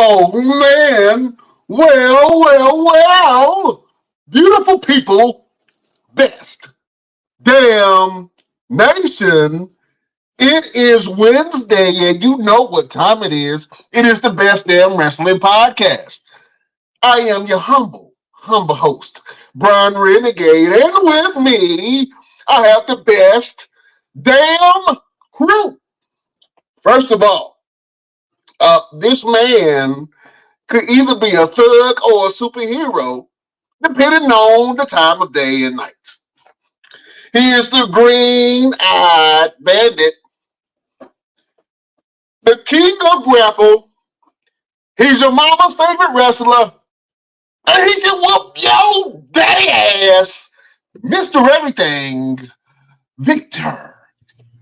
Oh man, well, beautiful people, best damn nation. It is Wednesday, and you know what time it is. It is the best damn wrestling podcast. I am your humble host, Brian Renegade, and with me, I have the best damn crew. First of all, this man could either be a thug or a superhero, depending on the time of day and night. He is the green-eyed bandit, the king of grapple. He's your mama's favorite wrestler, and he can whoop your daddy ass, Mr. Everything, Victor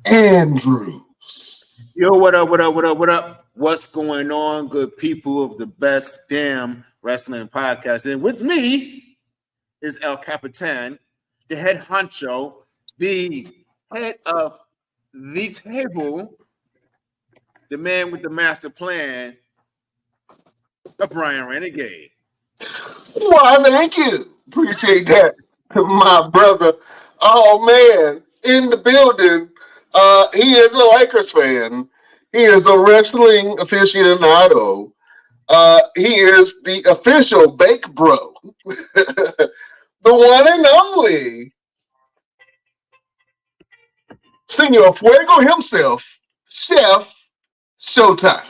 Andrews. Yo, what up? What's going on, good people of the best damn wrestling podcast? And with me is El Capitan, the head honcho, the head of the table, the man with the master plan, the Brian Renegade. Why, thank you. Appreciate that, my brother. Oh, man, in the building, he is a Lakers fan. He is a wrestling aficionado. He is the official Bake Bro. The one and only Senor Fuego himself, Chef Showtime.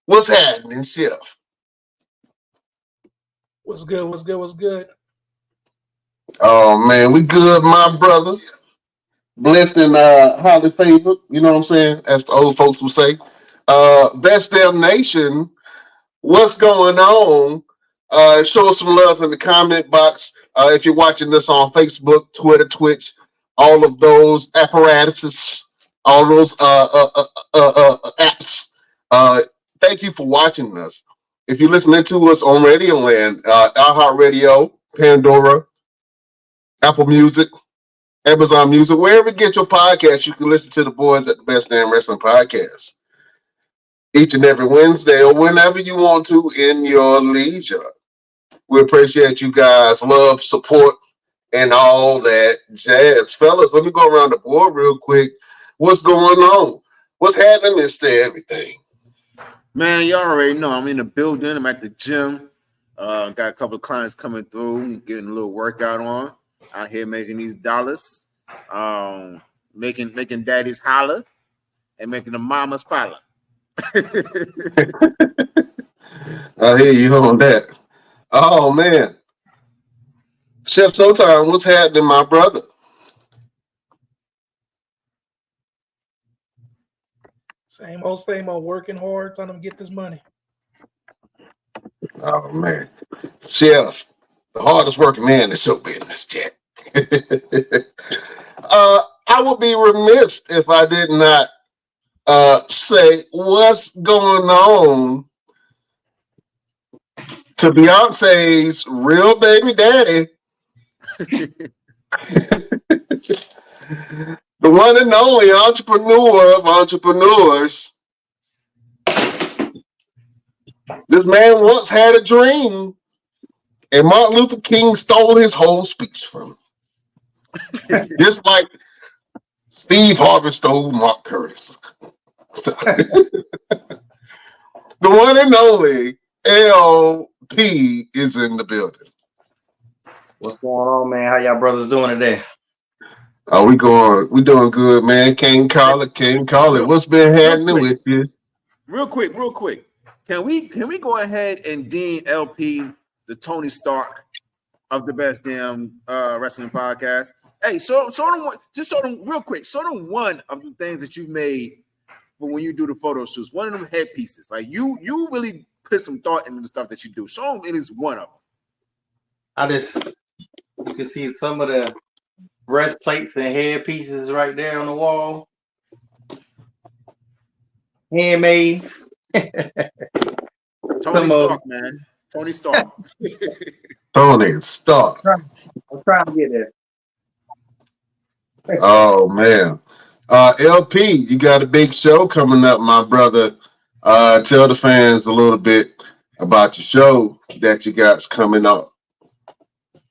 What's happening, Chef? What's good? Oh, man, we good, my brother. Blessed and highly favored, you know what I'm saying? As the old folks would say. Best damn nation, what's going on? Show us some love in the comment box. If you're watching this on Facebook, Twitter, Twitch, all of those apparatuses, all those apps. Thank you for watching us. If you're listening to us on Radio Land, iHeartRadio, Pandora, Apple Music, Amazon Music, wherever you get your podcast, you can listen to the boys at the Best Damn Wrestling Podcast each and every Wednesday or whenever you want to in your leisure. We appreciate you guys' love, support, and all that jazz. Fellas, let me go around the board real quick. What's going on? What's happening, Mr. Everything? Man, you already know I'm in the building. I'm at the gym. Got a couple of clients coming through, getting a little workout on. Out here making these dollars, making daddies holler, and making the mamas holler. I hear you on that. Oh man, Chef Showtime, what's happening, my brother? Same old, working hard, trying to get this money. Oh man, Chef, the hardest working man in the show business, Jack. I would be remiss if I did not say what's going on to Beyonce's real baby daddy, the one and only entrepreneur of entrepreneurs. This man once had a dream, and Martin Luther King stole his whole speech from him. Just like Steve Harvey stole Mark Curtis. The one and only LP is in the building. What's going on, man? How y'all brothers doing today? Oh, we doing good, man. Can't call it. What's been happening with you? Real quick. Can we go ahead and deem LP the Tony Stark of the best damn wrestling podcast? Hey, show them real quick. Show them one of the things that you made for when you do the photo shoots. One of them headpieces. Like you really put some thought into the stuff that you do. Show them it is one of them. You can see some of the breastplates and headpieces right there on the wall. Handmade. Tony Stark, man. Tony Stark. Tony Stark. I'm trying to get there. Oh man. LP, you got a big show coming up, my brother. Tell the fans a little bit about your show that you got's coming up.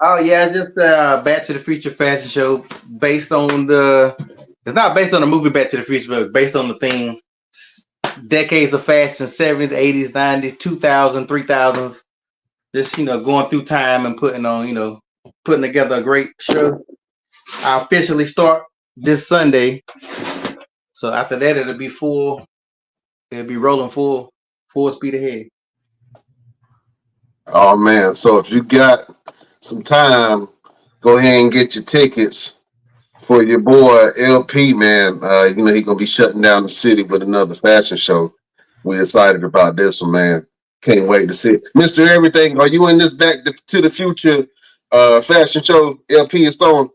Oh yeah, just Back to the Future fashion show based on the. It's not based on the movie Back to the Future, but it's based on the theme. Decades of fashion, 70s, 80s, 90s, 2000s, 3000s. Just going through time and putting together a great show. I officially start this Sunday, so after that it'll be full. It'll be rolling full speed ahead. Oh man! So if you got some time, go ahead and get your tickets for your boy LP, man. He's gonna be shutting down the city with another fashion show. We're excited about this one, man. Can't wait to see it. Mr. Everything, are you in this Back to the Future fashion show LP is throwing?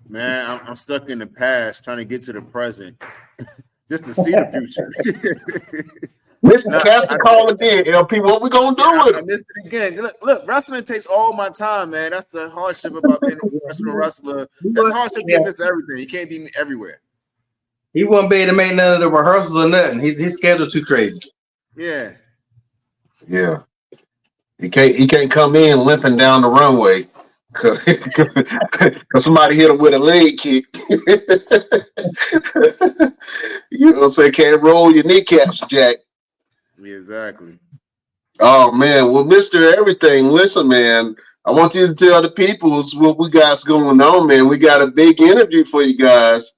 Man, I'm stuck in the past trying to get to the present just to see the future. Mr. Cast the call again, LP. What we gonna do with I it? missed it again. Look, wrestling takes all my time, man. That's the hardship about being a professional wrestler. That's hardship being into everything. You can't be everywhere. He won't be able to make none of the rehearsals or nothing. His schedule too crazy. Yeah. Yeah. He can't come in limping down the runway because somebody hit him with a leg kick. You know what I'm saying? Can't roll your kneecaps, Jack. Yeah, exactly. Oh man, well, Mr. Everything, listen, man. I want you to tell the peoples what we got going on, man. We got a big interview for you guys.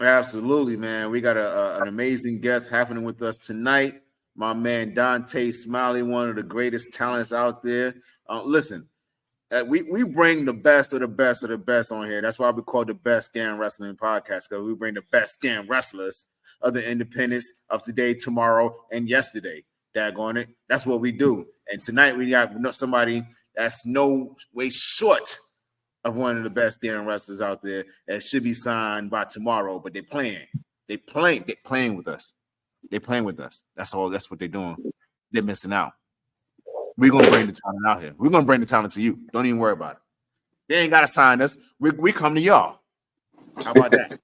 Absolutely, man. We got an amazing guest happening with us tonight. My man Dontae Smiley, one of the greatest talents out there. Listen, we bring the best of the best of the best on here. That's why we call the Best Damn Wrestling Podcast, because we bring the best damn wrestlers of the independents of today, tomorrow, and yesterday. Daggone it. That's what we do. And tonight we got somebody that's no way short of one of the best damn wrestlers out there that should be signed by tomorrow, but they're playing. They're playing with us. They're playing with us. That's all. That's what they're doing. They're missing out. We're gonna bring the talent out here. We're gonna bring the talent to you. Don't even worry about it. They ain't gotta sign us. We come to y'all. How about that?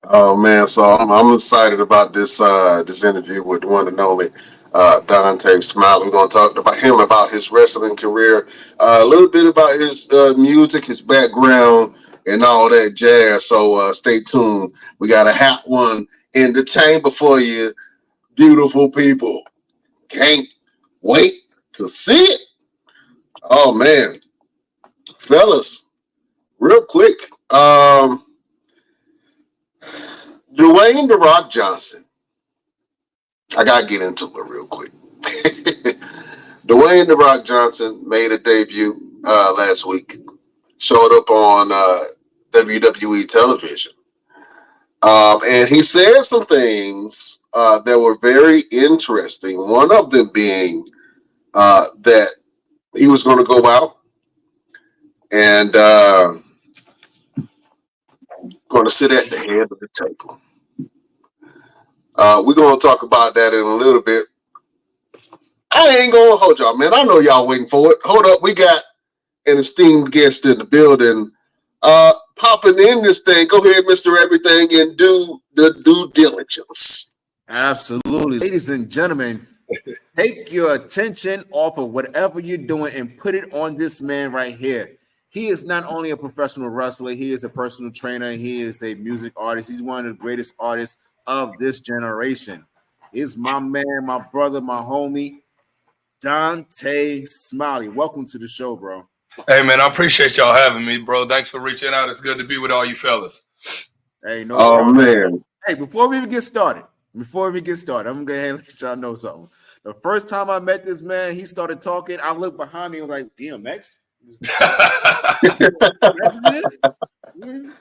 Oh man, so I'm excited about this interview with the one and only Dontae Smiley. We're gonna talk about him, about his wrestling career, a little bit about his music, his background, and all that jazz. So stay tuned. We got a hot one in the chamber for you, beautiful people. Can't wait to see it. Oh man, fellas, real quick. Dwayne "The Rock" Johnson. I gotta get into it real quick. Dwayne "The Rock" Johnson made a debut last week. Showed up on WWE television. And he said some things that were very interesting. One of them being that he was going to go out and going to sit at the head of the table. We're going to talk about that in a little bit. I ain't going to hold y'all, man. I know y'all waiting for it. Hold up. We got an esteemed guest in the building. Popping in this thing. Go ahead, Mr. Everything, and do the due diligence. Absolutely. Ladies and gentlemen, take your attention off of whatever you're doing and put it on this man right here. He is not only a professional wrestler, he is a personal trainer, he is a music artist. He's one of the greatest artists of this generation. He's my man, my brother, my homie, Dontae Smiley. Welcome to the show, bro. Hey, man, I appreciate y'all having me, bro. Thanks for reaching out. It's good to be with all you fellas. Hey, no problem. Man. Hey, before we even get started, I'm going to go ahead and let y'all know something. The first time I met this man, he started talking. I looked behind me and was like, DMX?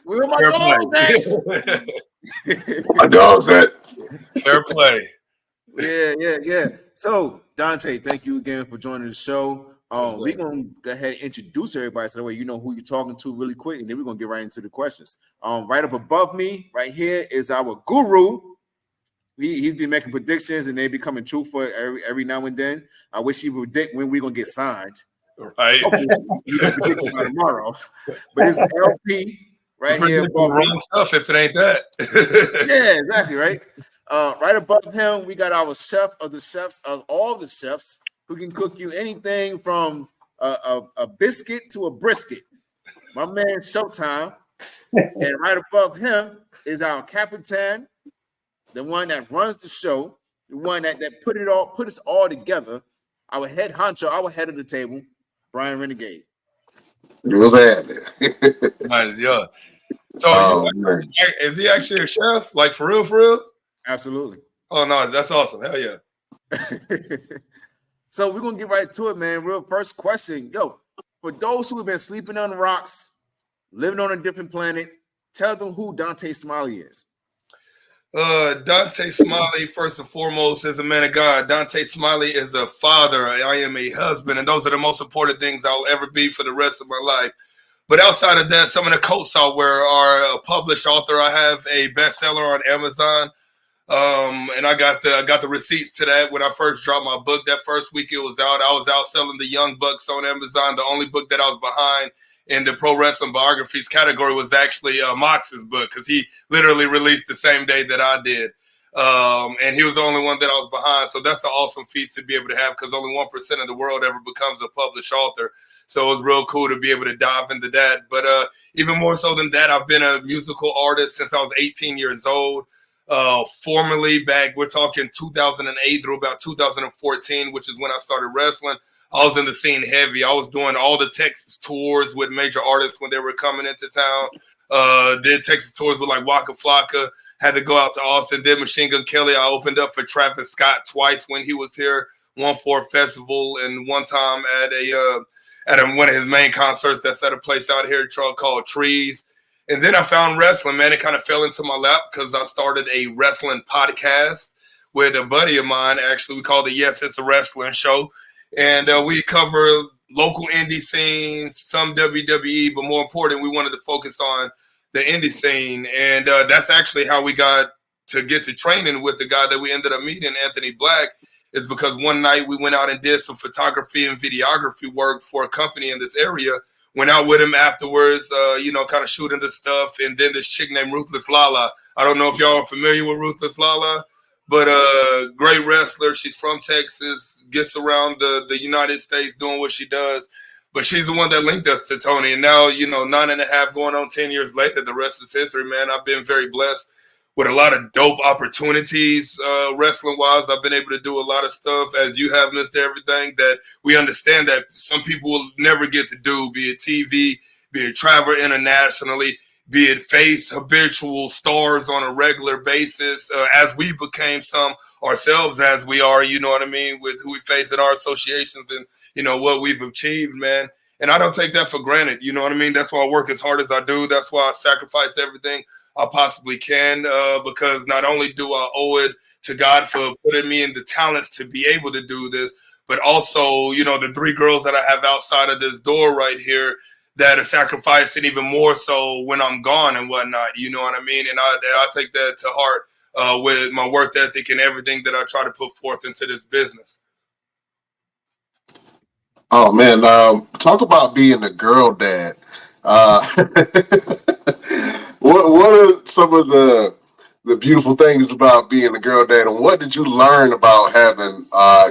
Where my dogs at? My dogs at. Fair play. Yeah. So, Dontae, thank you again for joining the show. We're going to go ahead and introduce everybody so that way you know who you're talking to really quick, and then we're going to get right into the questions. Right up above me, right here, is our guru. He's been making predictions, and they be coming true for every now and then. I wish he would predict when we're going to get signed. Right. He can predict it tomorrow. But it's LP right here above wrong stuff if it ain't that. Yeah, exactly, right? Right above him, we got our chef of the chefs of all the chefs who can cook you anything from a biscuit to a brisket. My man Showtime. And right above him is our Capitan, the one that runs the show, the one that put us all together. Our head honcho, our head of the table, Brian Renegade. What's happening? Nice, yeah. So Oh man. is he actually a chef? Like for real, for real? Absolutely. Oh no, that's awesome. Hell yeah. So we're gonna get right to it, man. Real first question. Yo, for those who have been sleeping on the rocks, living on a different planet, tell them who Dontae Smiley is. Dontae Smiley, first and foremost, is a man of God. Dontae Smiley is a father. I am a husband, and those are the most important things I'll ever be for the rest of my life. But outside of that, some of the coats I wear are a published author. I have a bestseller on Amazon. And I got the receipts to that when I first dropped my book. That first week it was out, I was out selling the Young Bucks on Amazon. The only book that I was behind in the pro wrestling biographies category was actually Mox's book, because he literally released the same day that I did. And he was the only one that I was behind. So that's an awesome feat to be able to have, because only 1% of the world ever becomes a published author. So it was real cool to be able to dive into that. But even more so than that, I've been a musical artist since I was 18 years old. Formerly back, we're talking 2008 through about 2014, which is when I started wrestling. I was in the scene heavy. I was doing all the Texas tours with major artists when they were coming into town. Did Texas tours with like Waka Flocka. Had to go out to Austin. Did Machine Gun Kelly. I opened up for Travis Scott twice when he was here. One for a festival, and one time at one of his main concerts that's at a place out here called Trees. And then I found wrestling, man. It kind of fell into my lap because I started a wrestling podcast with a buddy of mine. Actually, we call it Yes, It's a Wrestling Show. And we cover local indie scenes, some WWE, but more important, we wanted to focus on the indie scene. And that's actually how we got to get to training with the guy that we ended up meeting, Anthony Black, is because one night we went out and did some photography and videography work for a company in this area. Went out with him afterwards, kind of shooting the stuff. And then this chick named Ruthless Lala. I don't know if y'all are familiar with Ruthless Lala, but great wrestler. She's from Texas, gets around the United States doing what she does. But she's the one that linked us to Tony. And now, 9.5 going on 10 years later, the rest is history, man. I've been very blessed with a lot of dope opportunities wrestling-wise. I've been able to do a lot of stuff, as you have, Mr. Everything, that we understand that some people will never get to do, be it TV, be it travel internationally, be it face habitual stars on a regular basis, as we became some ourselves, as we are, you know what I mean, with who we face in our associations and, what we've achieved, man. And I don't take that for granted, you know what I mean? That's why I work as hard as I do. That's why I sacrifice everything I possibly can, because not only do I owe it to God for putting me in the talents to be able to do this, but also, the 3 girls that I have outside of this door right here that are sacrificing even more so when I'm gone and whatnot, you know what I mean? And I take that to heart with my work ethic and everything that I try to put forth into this business. Oh man, talk about being a girl dad. What are some of the beautiful things about being a girl dad, and what did you learn about having?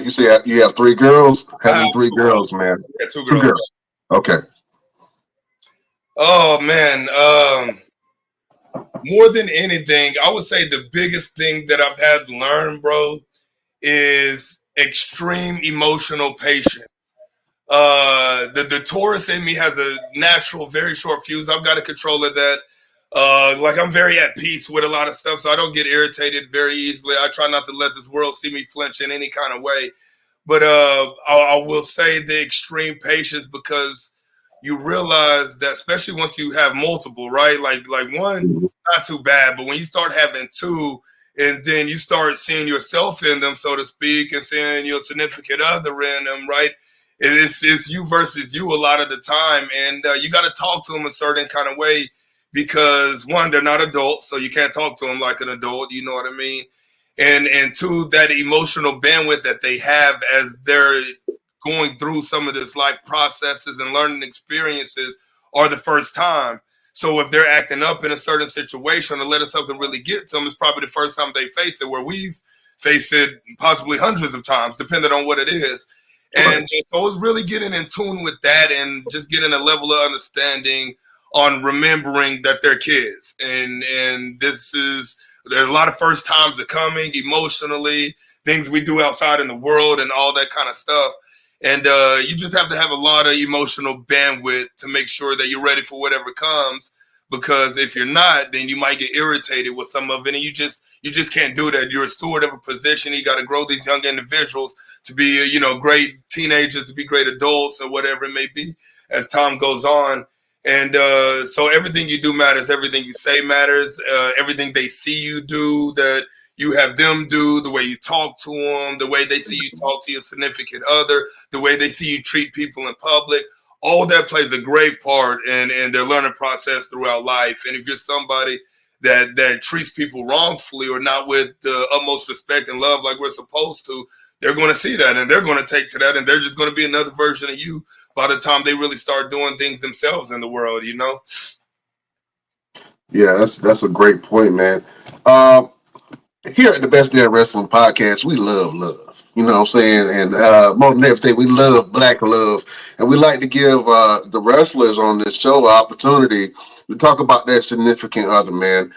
You say you have 3 girls. Having 3 girls, man. Yeah, 2 girls. Okay. Oh man, more than anything, I would say the biggest thing that I've had to learn, bro, is extreme emotional patience. The Taurus in me has a natural, very short fuse. I've got to control of that. I'm very at peace with a lot of stuff, so I don't get irritated very easily. I try not to let this world see me flinch in any kind of way. But I will say the extreme patience, because you realize that, especially once you have multiple, right? Like one, not too bad, but when you start having 2, and then you start seeing yourself in them, so to speak, and seeing your significant other in them, right? It's you versus you a lot of the time, and you got to talk to them a certain kind of way, because 1, they're not adults, so you can't talk to them like an adult, you know what I mean? And 2, that emotional bandwidth that they have as they're going through some of this life processes and learning experiences are the first time. So if they're acting up in a certain situation or letting something really get to them, it's probably the first time they face it, where we've faced it possibly hundreds of times, depending on what it is. And so it's really getting in tune with that and just getting a level of understanding on remembering that they're kids. And there's a lot of first times are coming emotionally, things we do outside in the world and all that kind of stuff. And you just have to have a lot of emotional bandwidth to make sure that you're ready for whatever comes. Because if you're not, then you might get irritated with some of it, and you just can't do that. You're a steward of a position. You got to grow these young individuals to be, great teenagers, to be great adults, or whatever it may be as time goes on. And so everything you do matters. Everything you say matters. Everything they see you do, that you have them do, the way you talk to them, the way they see you talk to your significant other, the way they see you treat people in public. All of that plays a great part in their learning process throughout life. And if you're somebody that treats people wrongfully or not with the utmost respect and love like we're supposed to, they're going to see that and they're going to take to that, and they're just going to be another version of you by the time they really start doing things themselves in the world, Yeah, that's a great point, man. Here at the Best Damn Wrestling Podcast, we love love. You know what I'm saying? And more than everything, we love black love. And we like to give the wrestlers on this show an opportunity to talk about their significant other, man.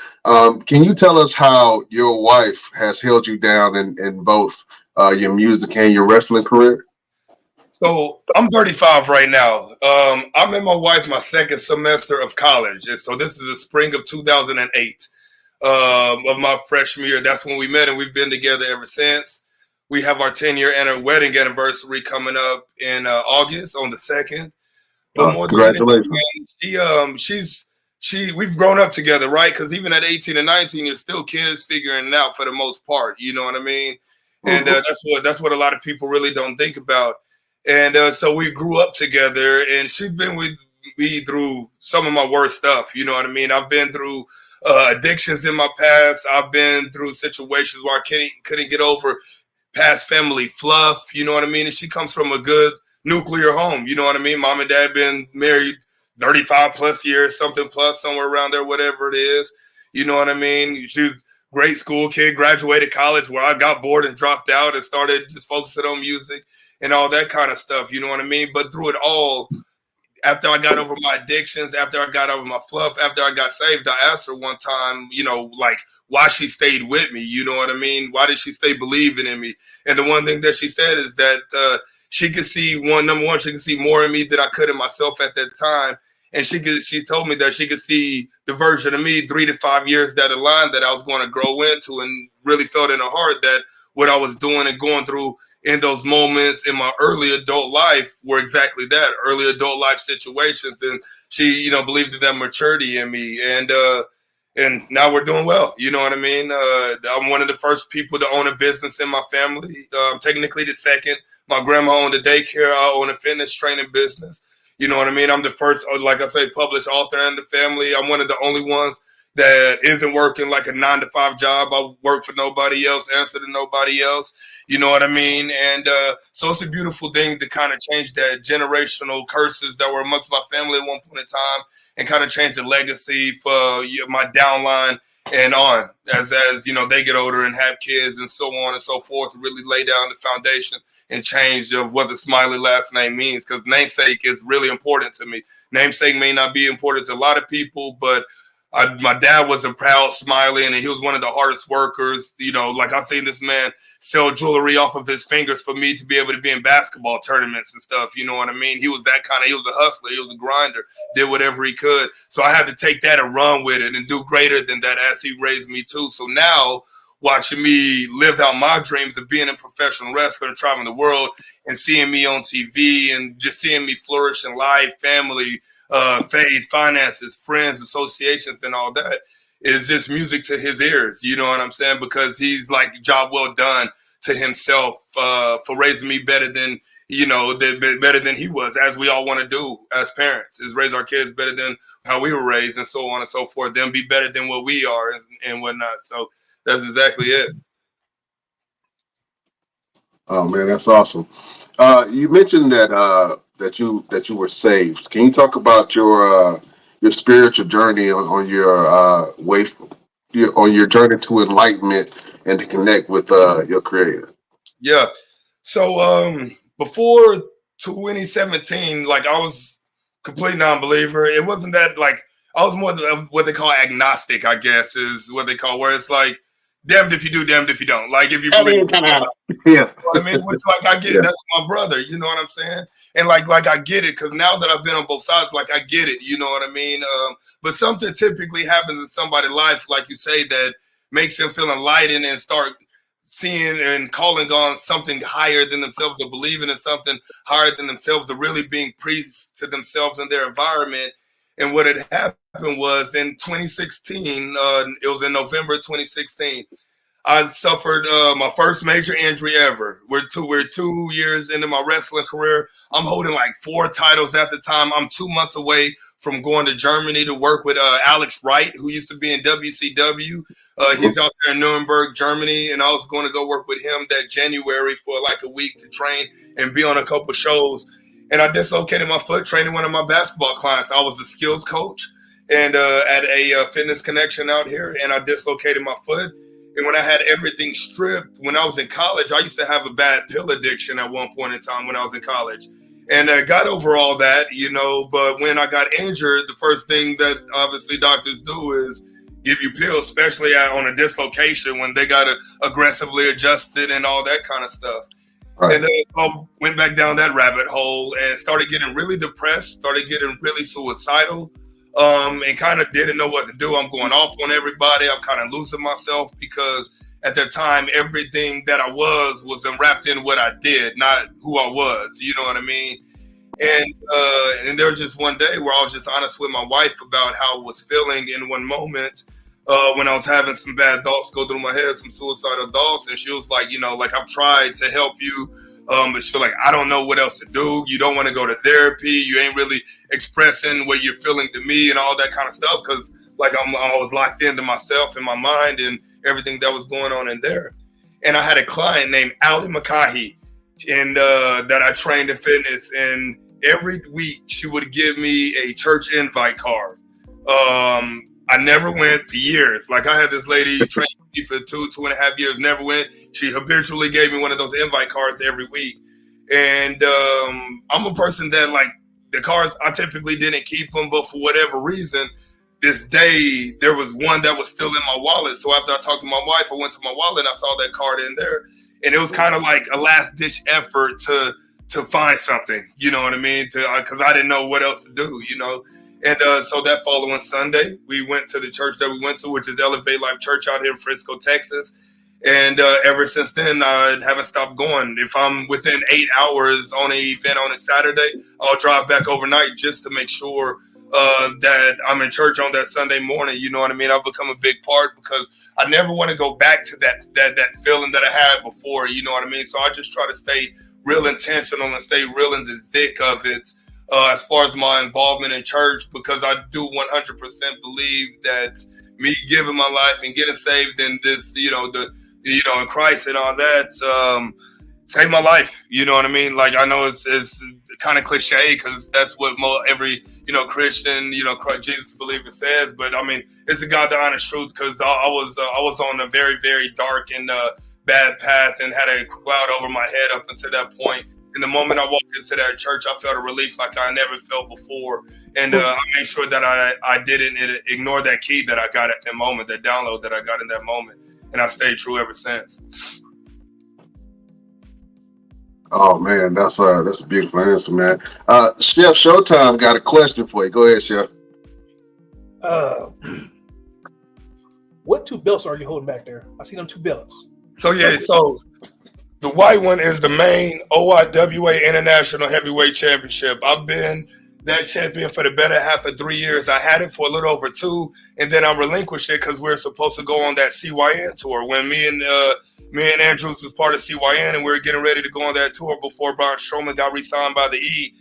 Can you tell us how your wife has held you down in both your music and your wrestling career? So I'm 35 right now. I met my wife my second semester of college. And so this is the spring of 2008 of my freshman year. That's when we met, and we've been together ever since. We have our 10-year wedding anniversary coming up in August on the 2nd. But more congratulations. than anything, we've grown up together, right? Because even at 18 and 19, you're still kids figuring it out for the most part. You know what I mean? And that's what a lot of people really don't think about. And so we grew up together, and she's been with me through some of my worst stuff. You know what I mean? I've been through addictions in my past. I've been through situations where I couldn't get over past family fluff. You know what I mean? And she comes from a good nuclear home. You know what I mean? Mom and dad been married 35 plus years, something plus, somewhere around there, whatever it is. You know what I mean? She was a great school kid, graduated college where I got bored and dropped out and started just focusing on music and all that kind of stuff. You know what I mean? But through it all, after I got over my addictions, after I got over my fluff, after I got saved, I asked her one time, why she stayed with me. You know what I mean? Why did she stay believing in me? And the one thing that she said is that she could see, number one, she could see more in me than I could in myself at that time. And she told me that she could see the version of me 3 to 5 years down the line that I was going to grow into, and really felt in her heart that what I was doing and going through in those moments in my early adult life were exactly that, early adult life situations. And she, believed in that maturity in me. And now we're doing well. You know what I mean? I'm one of the first people to own a business in my family. Technically the second. My grandma owned a daycare. I own a fitness training business. You know what I mean? I'm the first, like I say, published author in the family. I'm one of the only ones that isn't working like a 9-to-5 job. I work for nobody else, answer to nobody else. You know what I mean? And so it's a beautiful thing to kind of change that generational curses that were amongst my family at one point in time, and kind of change the legacy for my downline and on as they get older and have kids and so on and so forth, to really lay down the foundation and change of what the Smiley last name means, because namesake is really important to me. Namesake may not be important to a lot of people, but my dad was a proud Smiley, and he was one of the hardest workers. I've seen this man sell jewelry off of his fingers for me to be able to be in basketball tournaments and stuff. You know what I mean? He was that kind of, he was a hustler. He was a grinder, did whatever he could. So I had to take that and run with it and do greater than that as he raised me too. So now, watching me live out my dreams of being a professional wrestler and traveling the world and seeing me on TV and just seeing me flourish in life, family, faith, finances, friends, associations, and all that is just music to his ears. You know what I'm saying? Because he's like, job well done to himself for raising me better than, better than he was, as we all want to do as parents, is raise our kids better than how we were raised and so on and so forth, then be better than what we are and whatnot. So that's exactly it. Oh man, that's awesome. You mentioned that you were saved. Can you talk about your your spiritual journey on your on your journey to enlightenment and to connect with your creator. Yeah. So before 2017, like I was complete non-believer. It wasn't that like I was more of what they call agnostic, I guess, is what they call, where it's like damned if you do, damned if you don't. Like if you believe, Yeah. you know what I mean? Which like I get Yeah. it. That's my brother. You know what I'm saying? And like I get it because now that I've been on both sides, like I get it. You know what I mean? But something typically happens in somebody's life, like you say, that makes them feel enlightened and start seeing and calling on something higher than themselves, or believing in something higher than themselves, or really being priests to themselves and their environment. And what had happened was in 2016, it was in November 2016. I suffered my first major injury ever. We're 2 years into my wrestling career. I'm holding like 4 titles at the time. I'm 2 months away from going to Germany to work with Alex Wright, who used to be in WCW. He's out there in Nuremberg, Germany, and I was going to go work with him that January for like a week to train and be on a couple shows. And I dislocated my foot training one of my basketball clients. I was a skills coach and at a fitness connection out here, and I dislocated my foot. And when I had everything stripped, when I was in college, I used to have a bad pill addiction at one point in time when I was in college. And I got over all that, you know, but when I got injured, the first thing that obviously doctors do is give you pills, especially on a dislocation when they got to aggressively adjust it and all that kind of stuff. Right. And then I went back down that rabbit hole and started getting really depressed, started getting really suicidal. And kind of didn't know what to do. I'm going off on everybody. I'm kind of losing myself because at that time, everything that I was wrapped in what I did, not who I was. You know what I mean? And there was just one day where I was just honest with my wife about how I was feeling in one moment when I was having some bad thoughts go through my head, some suicidal thoughts. And she was like, you know, like I've tried to help you. But she's like, I don't know what else to do. You don't want to go to therapy. You ain't really expressing what you're feeling to me and all that kind of stuff. Cause like I was locked into myself and my mind and everything that was going on in there. And I had a client named Ali Makahi and that I trained in fitness. And every week she would give me a church invite card. I never went for years. Like I had this lady train me for 2.5 years, never went. She habitually gave me one of those invite cards every week. And I'm a person that like the cards, I typically didn't keep them, but for whatever reason, this day there was one that was still in my wallet. So after I talked to my wife, I went to my wallet and I saw that card in there. And it was kind of like a last ditch effort to find something, you know what I mean? Because I didn't know what else to do, you know? And so that following Sunday, we went to the church that we went to, which is Elevate Life Church out here in Frisco, Texas. And ever since then, I haven't stopped going. If I'm within 8 hours on an event on a Saturday, I'll drive back overnight just to make sure that I'm in church on that Sunday morning. You know what I mean? I've become a big part because I never want to go back to that feeling that I had before. You know what I mean? So I just try to stay real intentional and stay real in the thick of it. As far as my involvement in church, because I do 100% believe that me giving my life and getting saved in this, in Christ and all that, saved my life. You know what I mean? Like I know it's kind of cliche because that's what every Christian, Jesus believer says. But I mean, it's the God, the honest truth. Because I was on a very, very dark and bad path and had a cloud over my head up until that point. And the moment I walked into that church, I felt a relief like I never felt before. And I made sure that I didn't ignore that key that I got at that moment, that download that I got in that moment. And I stayed true ever since. Oh man, that's a beautiful answer, man. Chef Showtime got a question for you. Go ahead, Chef. What 2 belts are you holding back there? I see them 2 belts. So the white one is the main OIWA International Heavyweight Championship. I've been that champion for the better half of 3 years. I had it for a little over 2, and then I relinquished it because we were supposed to go on that CYN tour when me and Andrews was part of CYN, and we were getting ready to go on that tour before Braun Strowman got re-signed by the E.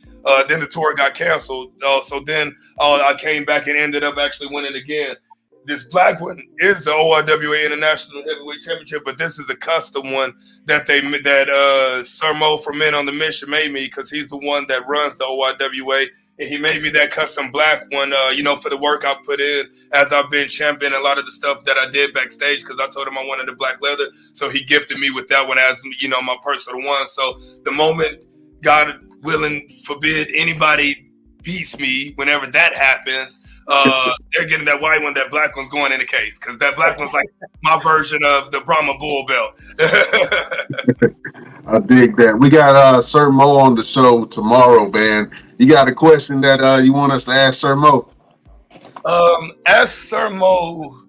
Then the tour got canceled. So then I came back and ended up actually winning again. This black one is the OIWA International Heavyweight Championship, but this is a custom one that Sir Mo from Men on the Mission made me because he's the one that runs the OIWA, and he made me that custom black one, for the work I put in as I've been championing a lot of the stuff that I did backstage, because I told him I wanted the black leather. So he gifted me with that one as, my personal one. So the moment, God willing, forbid, anybody beats me, whenever that happens, they're getting that white one. That black one's going in the case, because that black one's like my version of the Brahma bull belt. I dig that. We got Sir Mo on the show tomorrow, man. You got a question that you want us to ask Sir Mo? Ask Sir Mo,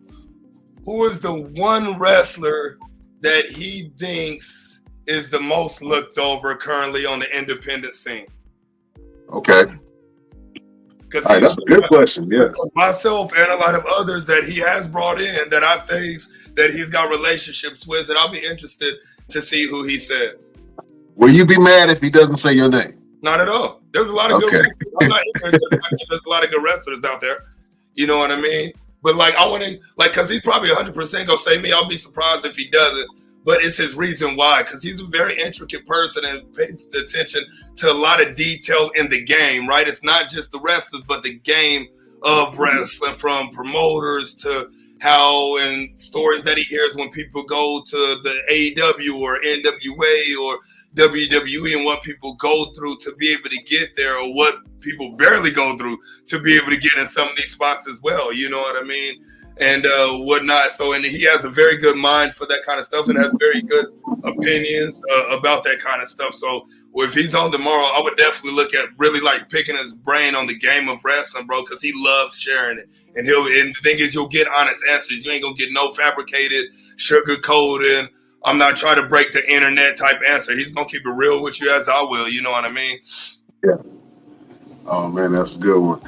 who is the one wrestler that he thinks is the most looked over currently on the independent scene? Okay. All right, that's a good question. Yes. Myself and a lot of others that he has brought in that I face, that he's got relationships with, and I'll be interested to see who he says. Will you be mad if he doesn't say your name? Not at all. There's a lot of good wrestlers. I'm not interested. There's a lot of good wrestlers out there. You know what I mean? But I want to, because he's probably 100% gonna say me. I'll be surprised if he doesn't. But it's his reason why, because he's a very intricate person and pays attention to a lot of detail in the game, right? It's not just the wrestlers, but the game of wrestling, from promoters to how, and stories that he hears when people go to the AEW or NWA or WWE, and what people go through to be able to get there, or what people barely go through to be able to get in some of these spots as well. You know what I mean? And whatnot. So, and he has a very good mind for that kind of stuff, and has very good opinions about that kind of stuff. So if he's on tomorrow, I would definitely look at really picking his brain on the game of wrestling, bro, because he loves sharing it. And the thing is, you'll get honest answers. You ain't gonna get no fabricated, sugarcoating, I'm not trying to break the internet type answer. He's gonna keep it real with you, as I will. You know what I mean? Yeah. Oh man, that's a good one.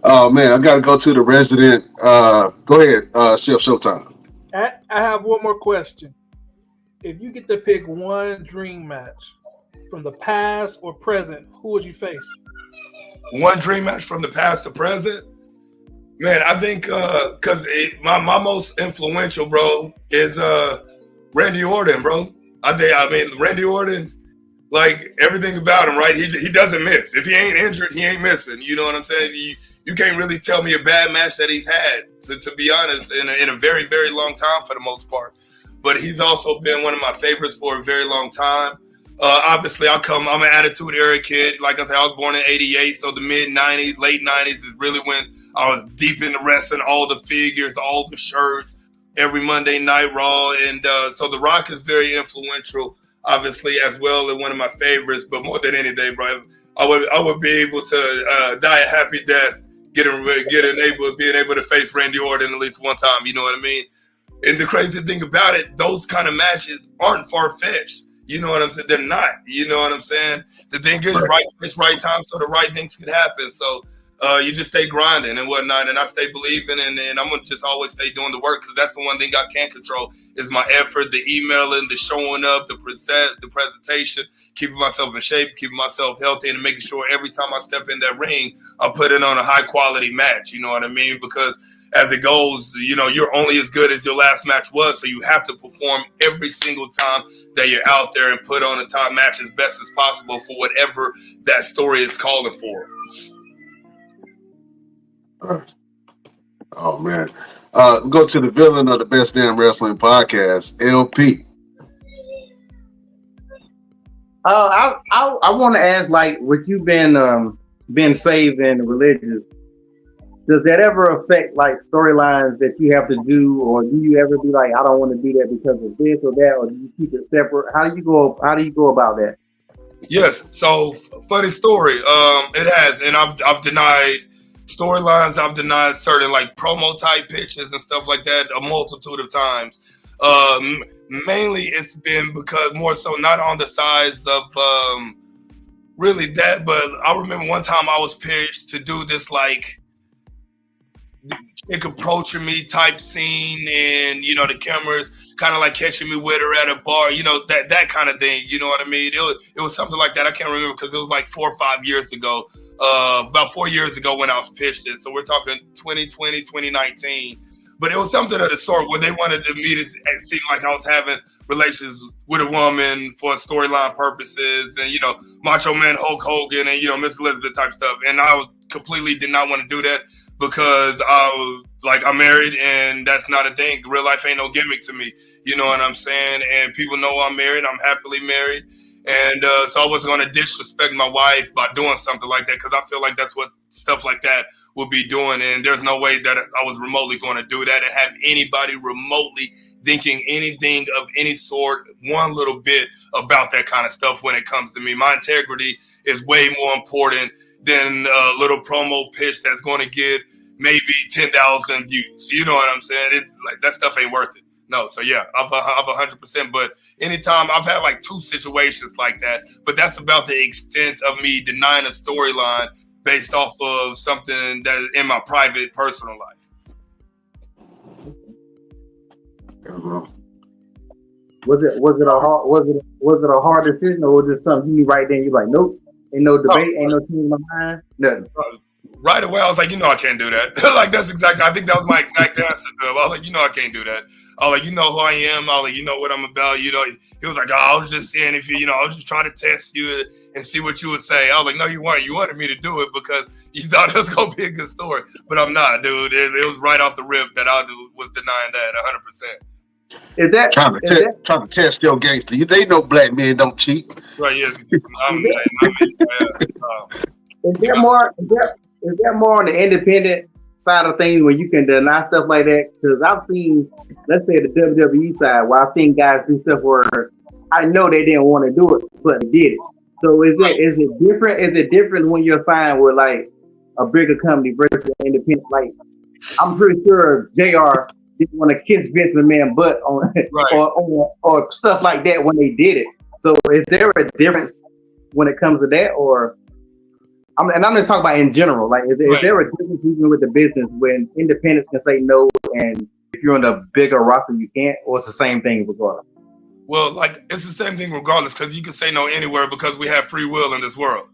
Oh man, I gotta go to the resident. Go ahead, Chef Showtime. I have one more question. If you get to pick one dream match from the past or present, who would you face? One dream match from the past to present? Man, I think because my most influential, bro, is Randy Orton, bro. I mean, Randy Orton, like everything about him, right? He doesn't miss. If he ain't injured, he ain't missing. You know what I'm saying? You can't really tell me a bad match that he's had, to be honest, in a very, very long time for the most part. But he's also been one of my favorites for a very long time. Obviously, I'm an Attitude Era kid. Like I said, I was born in '88, so the mid-'90s, late '90s is really when I was deep into wrestling, all the figures, all the shirts, every Monday Night Raw. And so The Rock is very influential, obviously, as well, and one of my favorites. But more than anything, bro, I would be able to die a happy death, being able to face Randy Orton at least one time. You know what I mean? And the crazy thing about it, those kind of matches aren't far-fetched. You know what I'm saying? They're not. You know what I'm saying? The thing is, right place, right time, so the right things can happen. So you just stay grinding and whatnot, and I stay believing, and I'm going to just always stay doing the work, because that's the one thing I can't control is my effort, the emailing, the showing up, the presentation, keeping myself in shape, keeping myself healthy, and making sure every time I step in that ring, I put it on a high-quality match. You know what I mean? Because as it goes, you know, you're only as good as your last match was, so you have to perform every single time that you're out there and put on a top match as best as possible for whatever that story is calling for. Oh man, go to the villain of the Best Damn Wrestling Podcast, LP. I want to ask, like, what you've been saved in the religious, does that ever affect like storylines that you have to do, or do you ever be like, I don't want to do that because of this or that, or do you keep it separate? How do you go about that? Yes. So funny story. It has, and I've denied storylines. I've denied certain like promo type pitches and stuff like that a multitude of times. Mainly it's been because more so not on the size of really that, but I remember one time I was pitched to do this like chick approaching me type scene, and you know the cameras kind of like catching me with her at a bar, you know, that kind of thing. You know what I mean? It was something like that. I can't remember because it was like 4 or 5 years ago. About 4 years ago when I was pitched it. So we're talking 2020, 2019. But it was something of the sort where they wanted me to seem like I was having relations with a woman for storyline purposes, and you know, Macho Man Hulk Hogan and you know Miss Elizabeth type stuff. And I was completely did not want to do that because I'm married and that's not a thing. Real life ain't no gimmick to me. You know what I'm saying? And people know I'm married. I'm happily married. And so I wasn't going to disrespect my wife by doing something like that because I feel like that's what stuff like that would be doing. And there's no way that I was remotely going to do that and have anybody remotely thinking anything of any sort, one little bit about that kind of stuff when it comes to me. My integrity is way more important than a little promo pitch that's going to get maybe 10,000 views. You know what I'm saying? It's like that stuff ain't worth it. No, so yeah, I'm 100%. But anytime I've had like 2 situations like that, but that's about the extent of me denying a storyline based off of something that is in my private, personal life. Was it a hard decision, or was it something you right then? You're like, nope, ain't no debate, ain't no change in my mind, nothing. Right away, I was like, I can't do that. Like that's exactly. I think that was my exact answer to him. I was like, I can't do that. I was like, you know who I am. I was like, you know what I'm about. He was like, I was just saying if you, I was just trying to test you and see what you would say. I was like, no, you weren't. You wanted me to do it because you thought it was gonna be a good story, but I'm not, dude. It was right off the rip that I was denying that 100%. Is that trying to test your gangster? They know black men don't cheat. Right? Yeah. Is there more on the independent side of things when you can deny stuff like that? Because I've seen, let's say the WWE side, where I've seen guys do stuff where I know they didn't want to do it, but they did it. So is it different? Is it different when you're signed with like a bigger company versus independent? Like I'm pretty sure JR didn't want to kiss Vince McMahon butt on right. or stuff like that when they did it. So is there a difference when it comes to that, or? I'm just talking about in general. Like, is there a difference even with the business when independents can say no, and if you're on a bigger roster, you can't, or it's the same thing regardless? Well, like it's the same thing regardless, because you can say no anywhere because we have free will in this world.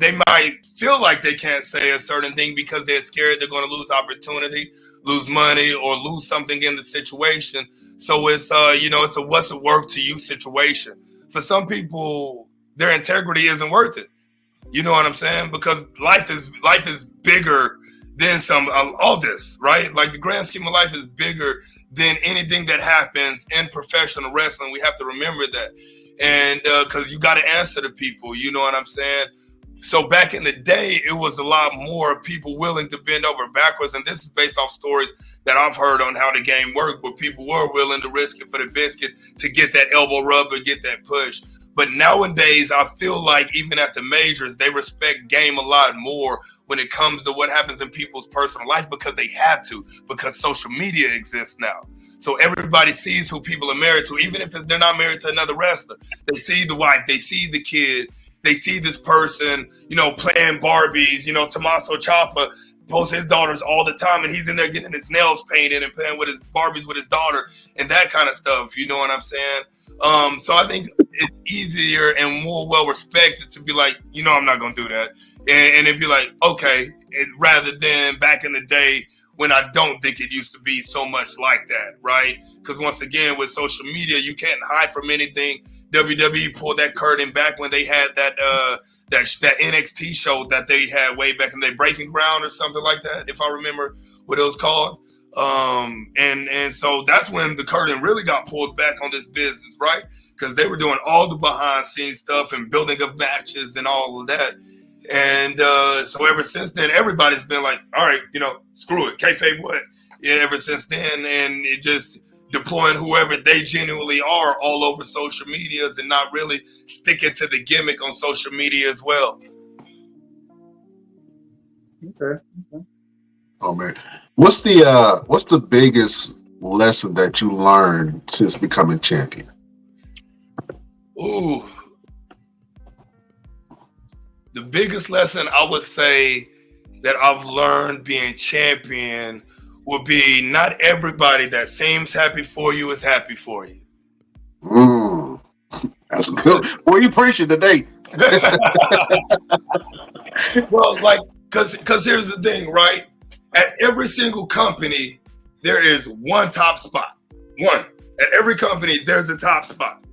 They might feel like they can't say a certain thing because they're scared they're going to lose opportunity, lose money, or lose something in the situation. So it's it's a what's it worth to you situation. For some people, their integrity isn't worth it. You know what I'm saying? Because life is bigger than all this, right? Like the grand scheme of life is bigger than anything that happens in professional wrestling. We have to remember that. And because you got to answer to people, you know what I'm saying? So back in the day, it was a lot more people willing to bend over backwards. And this is based off stories that I've heard on how the game worked, where people were willing to risk it for the biscuit to get that elbow rub or get that push. But nowadays, I feel like even at the majors, they respect game a lot more when it comes to what happens in people's personal life because they have to, because social media exists now. So everybody sees who people are married to, even if they're not married to another wrestler. They see the wife, they see the kids, they see this person, playing Barbies. Tommaso Ciampa posts his daughters all the time, and he's in there getting his nails painted and playing with his Barbies with his daughter and that kind of stuff. You know what I'm saying? So I think it's easier and more well respected to be like, I'm not going to do that. And it'd be like, okay, rather than back in the day when I don't think it used to be so much like that, right? Because once again, with social media, you can't hide from anything. WWE pulled that curtain back when they had that NXT show that they had way back in the day, Breaking Ground or something like that, if I remember what it was called. And so that's when the curtain really got pulled back on this business, right? Because they were doing all the behind scenes stuff and building of matches and all of that. And so ever since then, everybody's been like, all right, screw it, kayfabe what? Yeah, ever since then, and it just deploying whoever they genuinely are all over social medias and not really sticking to the gimmick on social media as well. Okay. Oh man, what's the biggest lesson that you learned since becoming champion? Ooh, the biggest lesson I would say that I've learned being champion would be not everybody that seems happy for you is happy for you. That's good. Boy, you preaching today. Well, because here's the thing, right? At every single company, there is one top spot. One. At every company, there's a top spot.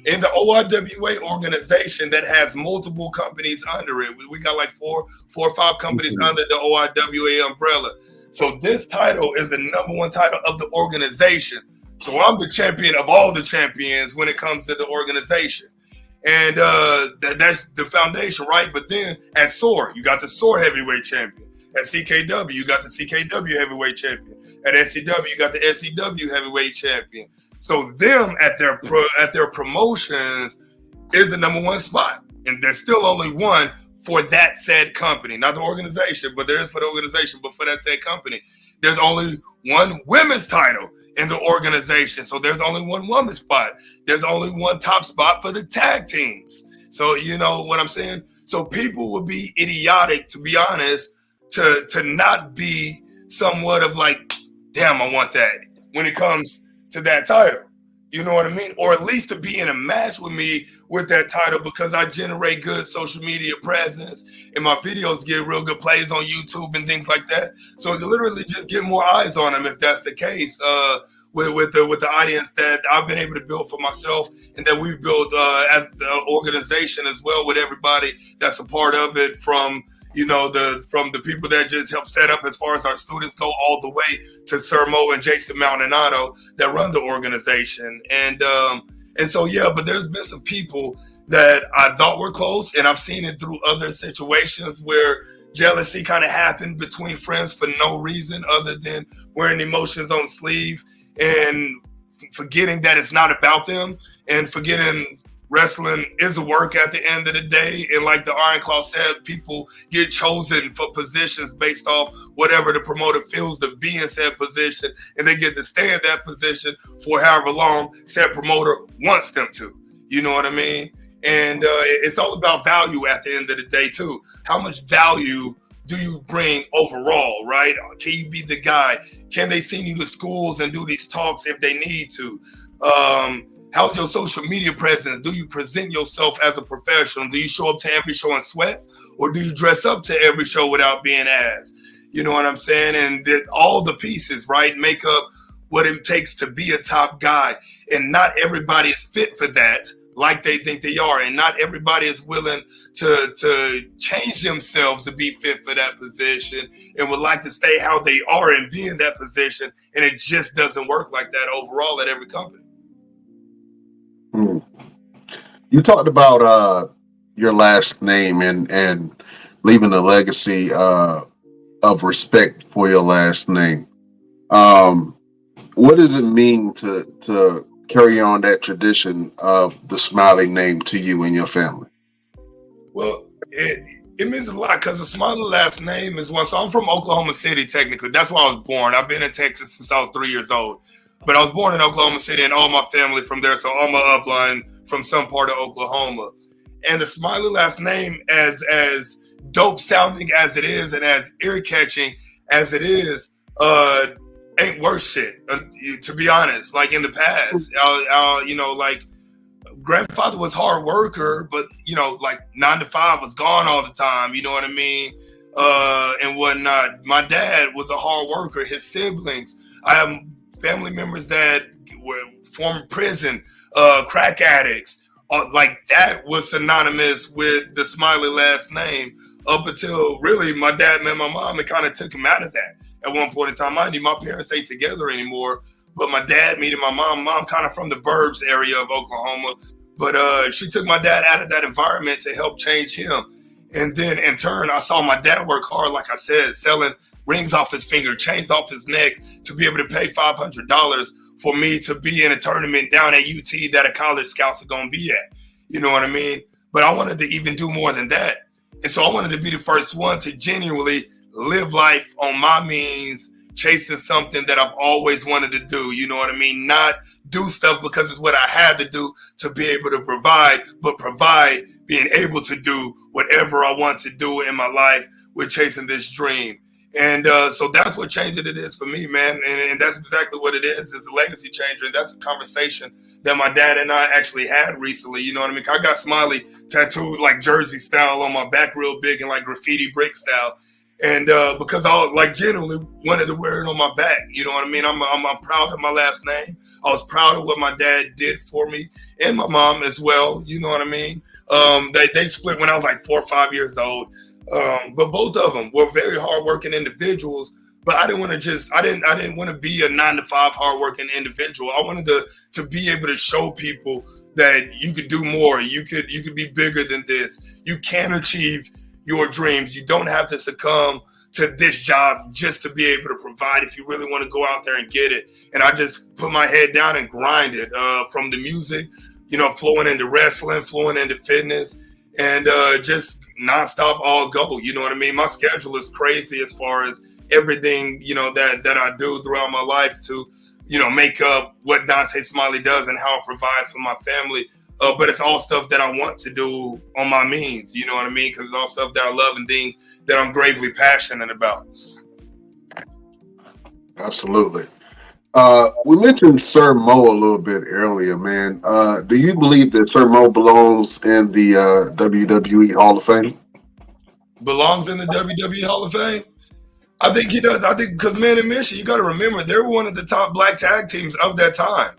in the OIWA organization that has multiple companies under it. We got like four or five companies under the OIWA umbrella. So this title is the number one title of the organization. So I'm the champion of all the champions when it comes to the organization. And that's the foundation, right? But then at SOAR, you got the SOAR heavyweight champion. At CKW, you got the CKW heavyweight champion. At SCW, you got the SCW heavyweight champion. So them at their promotions is the number one spot. And there's still only one for that said company. Not the organization, but there is for the organization, but for that said company. There's only one women's title in the organization. So there's only one women's spot. There's only one top spot for the tag teams. So you know what I'm saying? So people would be idiotic, to be honest, to not be somewhat of like, damn, I want that when it comes to that title. You know what I mean? Or at least to be in a match with me with that title, because I generate good social media presence and my videos get real good plays on YouTube and things like that. So to literally just get more eyes on them if that's the case, with the audience that I've been able to build for myself and that we've built as the organization as well, with everybody that's a part of it, from from the people that just help set up as far as our students go, all the way to Sir Mo and Jason Maldonado that run the organization. And so, yeah, but there's been some people that I thought were close, and I've seen it through other situations where jealousy kind of happened between friends for no reason other than wearing emotions on sleeve and forgetting that it's not about them, and forgetting wrestling is a work at the end of the day. And like the Iron Claw said, people get chosen for positions based off whatever the promoter feels to be in said position, and they get to stay in that position for however long said promoter wants them to. You know what I mean? And it's all about value at the end of the day too. How much value do you bring overall, right? Can you be the guy? Can they send you to schools and do these talks if they need to? How's your social media presence? Do you present yourself as a professional? Do you show up to every show in sweats, or do you dress up to every show without being asked? You know what I'm saying? And that all the pieces, right, make up what it takes to be a top guy. And not everybody is fit for that like they think they are. And not everybody is willing to change themselves to be fit for that position and would like to stay how they are and be in that position. And it just doesn't work like that overall at every company. You talked about your last name and leaving a legacy of respect for your last name. What does it mean to carry on that tradition of the Smiley name to you and your family? Well, it means a lot because the Smiley last name is one. So I'm from Oklahoma City, technically. That's where I was born. I've been in Texas since I was 3 years old. But I was born in Oklahoma City, and all my family from there, so all my upline from some part of Oklahoma. And the Smiley last name, as dope sounding as it is and as ear catching as it is, ain't worth shit, to be honest. Like in the past, like grandfather was hard worker, but like 9 to 5 was gone all the time. You know what I mean? And whatnot. My dad was a hard worker. His siblings, I have family members that were former prison, crack addicts. Like that was synonymous with the Smiley last name up until really my dad met my mom and kind of took him out of that at one point in time. Mind you, my parents ain't together anymore, but my dad meeting my mom kind of from the burbs area of Oklahoma, but she took my dad out of that environment to help change him. And then in turn, I saw my dad work hard, like I said, selling rings off his finger, chains off his neck to be able to pay $500 for me to be in a tournament down at UT that a college scouts are going to be at. You know what I mean? But I wanted to even do more than that. And so I wanted to be the first one to genuinely live life on my means, chasing something that I've always wanted to do. You know what I mean? Not do stuff because it's what I had to do to be able to provide, but provide being able to do whatever I want to do in my life with chasing this dream. And so that's what changing it is for me, man. And that's exactly what it is a legacy changer. And that's a conversation that my dad and I actually had recently. You know what I mean? I got Smiley tattooed like Jersey style on my back real big and like graffiti brick style. And because I like genuinely wanted to wear it on my back. You know what I mean? I'm proud of my last name. I was proud of what my dad did for me and my mom as well. You know what I mean? They split when I was like 4 or 5 years old. But both of them were very hardworking individuals. But I didn't want to I didn't want to be a 9-to-5 hardworking individual. I wanted to be able to show people that you could do more. You could be bigger than this. You can achieve your dreams. You don't have to succumb to this job just to be able to provide if you really want to go out there and get it. And I just put my head down and grind it from the music, flowing into wrestling, flowing into fitness, and just nonstop all go. You know what I mean? My schedule is crazy as far as everything, that I do throughout my life to, make up what Dontae Smiley does and how I provide for my family. But it's all stuff that I want to do on my means, you know what I mean? Because it's all stuff that I love and things that I'm gravely passionate about. Absolutely. We mentioned Sir Mo a little bit earlier, man. Do you believe that Sir Mo belongs in the WWE Hall of Fame? Belongs in the WWE Hall of Fame? I think he does. I think because Man and Mission, you got to remember, they were one of the top black tag teams of that time.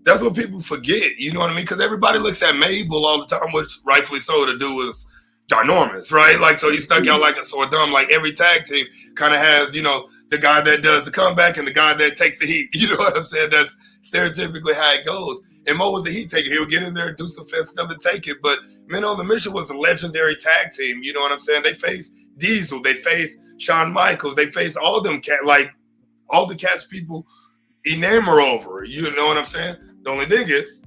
That's what people forget, you know what I mean? Because everybody looks at Mabel all the time, which rightfully so, to do with ginormous, right? Like, so he stuck out like a sore thumb. Like every tag team kind of has, the guy that does the comeback and the guy that takes the heat. You know what I'm saying? That's stereotypically how it goes. And Mo was the heat taker. He'll get in there and do some fast stuff and take it. But Men on the Mission was a legendary tag team. You know what I'm saying? They faced Diesel. They faced Shawn Michaels. They faced all them all the cats people enamor over. You know what I'm saying? The only thing is,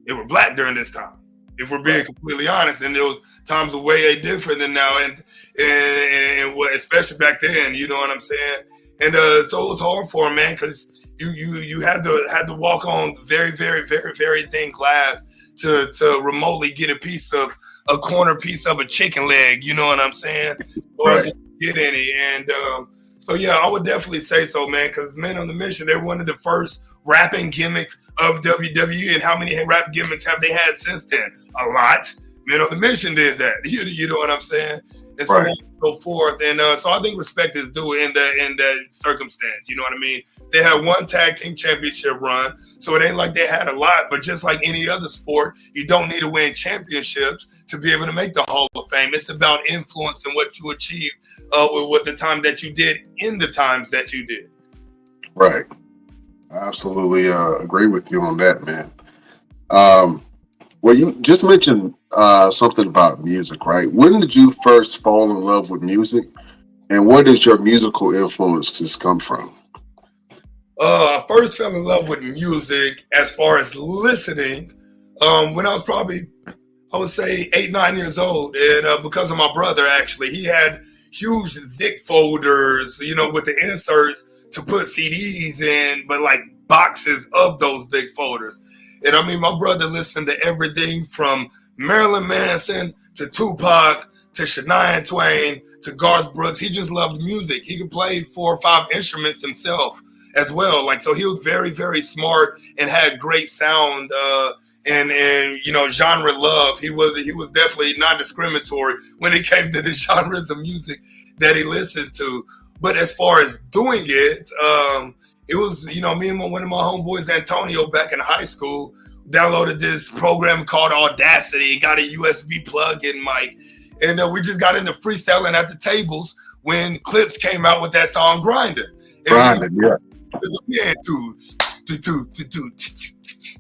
they were black during this time. If we're being completely honest, and there was times way different than now, and what, especially back then. You know what I'm saying? And so it was hard for him, man, because you had to walk on very, very, very, very thin glass to remotely get a corner piece of a chicken leg. You know what I'm saying? Or Right. get any. And so yeah, I would definitely say so, man, because Men on the Mission, they're one of the first rapping gimmicks of WWE. And how many rap gimmicks have they had since then? A lot. Men on the Mission did that. You know what I'm saying? And so on and so forth. And so I think respect is due in that circumstance. You know what I mean? They had one tag team championship run, so it ain't like they had a lot. But just like any other sport, you don't need to win championships to be able to make the Hall of Fame. It's about influence and what you achieved with the time that you did in the times that you did. Right. I absolutely agree with you on that, man. Well, you just mentioned something about music, right? When did you first fall in love with music, and where did your musical influences come from? I first fell in love with music as far as listening when I was probably, I would say, 8, 9 years old. And because of my brother, actually, he had huge zip folders, with the inserts to put CDs in, but like boxes of those zip folders. And I mean, my brother listened to everything from Marilyn Manson to Tupac to Shania Twain to Garth Brooks. He just loved music. He could play 4 or 5 instruments himself as well. Like, so he was very, very smart and had great sound and genre love. He was definitely non-discriminatory when it came to the genres of music that he listened to. But as far as doing it, it was, me and one of my homeboys, Antonio, back in high school, downloaded this program called Audacity. Got a USB plug-in mic. And we just got into freestyling at the tables when Clips came out with that song, Grinding. Grinding, yeah.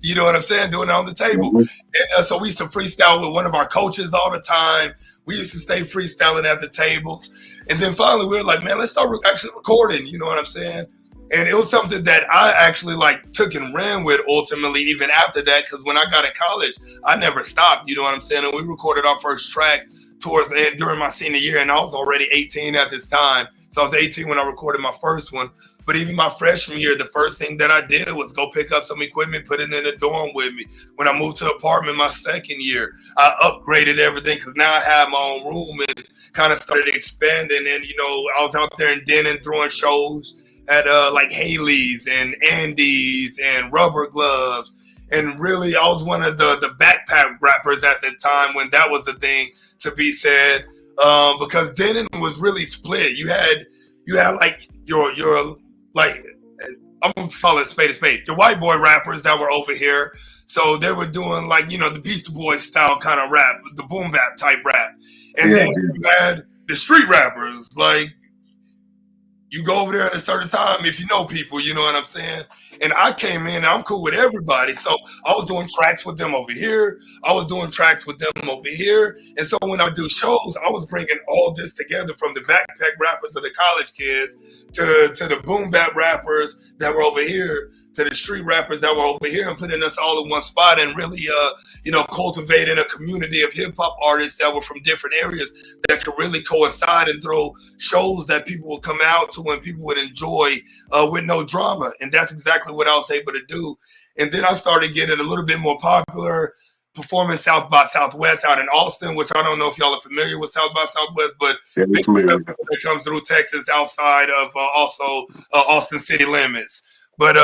You know what I'm saying? Doing it on the table. Mm-hmm. And so we used to freestyle with one of our coaches all the time. We used to stay freestyling at the tables. And then finally we were like, man, let's start actually recording. You know what I'm saying? And it was something that I actually took and ran with ultimately even after that, because when I got in college, I never stopped. You know what I'm saying? And we recorded our first track during my senior year, and I was already 18 at this time. So I was 18 when I recorded my first one. But even my freshman year, the first thing that I did was go pick up some equipment, put it in the dorm with me. When I moved to an apartment my second year, I upgraded everything because now I have my own room and kind of started expanding. And, I was out there in Denton throwing shows at Haley's and Andy's and Rubber Gloves. And really, I was one of the backpack rappers at the time when that was the thing to be said, because Denton was really split. You had your I'm gonna call it spade to spade. The white boy rappers that were over here, so they were doing like the Beastie Boys style kind of rap, the boom bap type rap, and then you had the street rappers like. You go over there at a certain time if you know people, you know what I'm saying? And I came in and I'm cool with everybody. So I was doing tracks with them over here. I was doing tracks with them over here. And so when I do shows, I was bringing all this together from the backpack rappers to the college kids to the boom bap rappers that were over here to the street rappers that were over here and putting us all in one spot and really, cultivating a community of hip hop artists that were from different areas that could really coincide and throw shows that people would come out to and people would enjoy with no drama. And that's exactly what I was able to do. And then I started getting a little bit more popular, performing South by Southwest out in Austin, which I don't know if y'all are familiar with South by Southwest, but it comes through Texas outside of also Austin city limits. But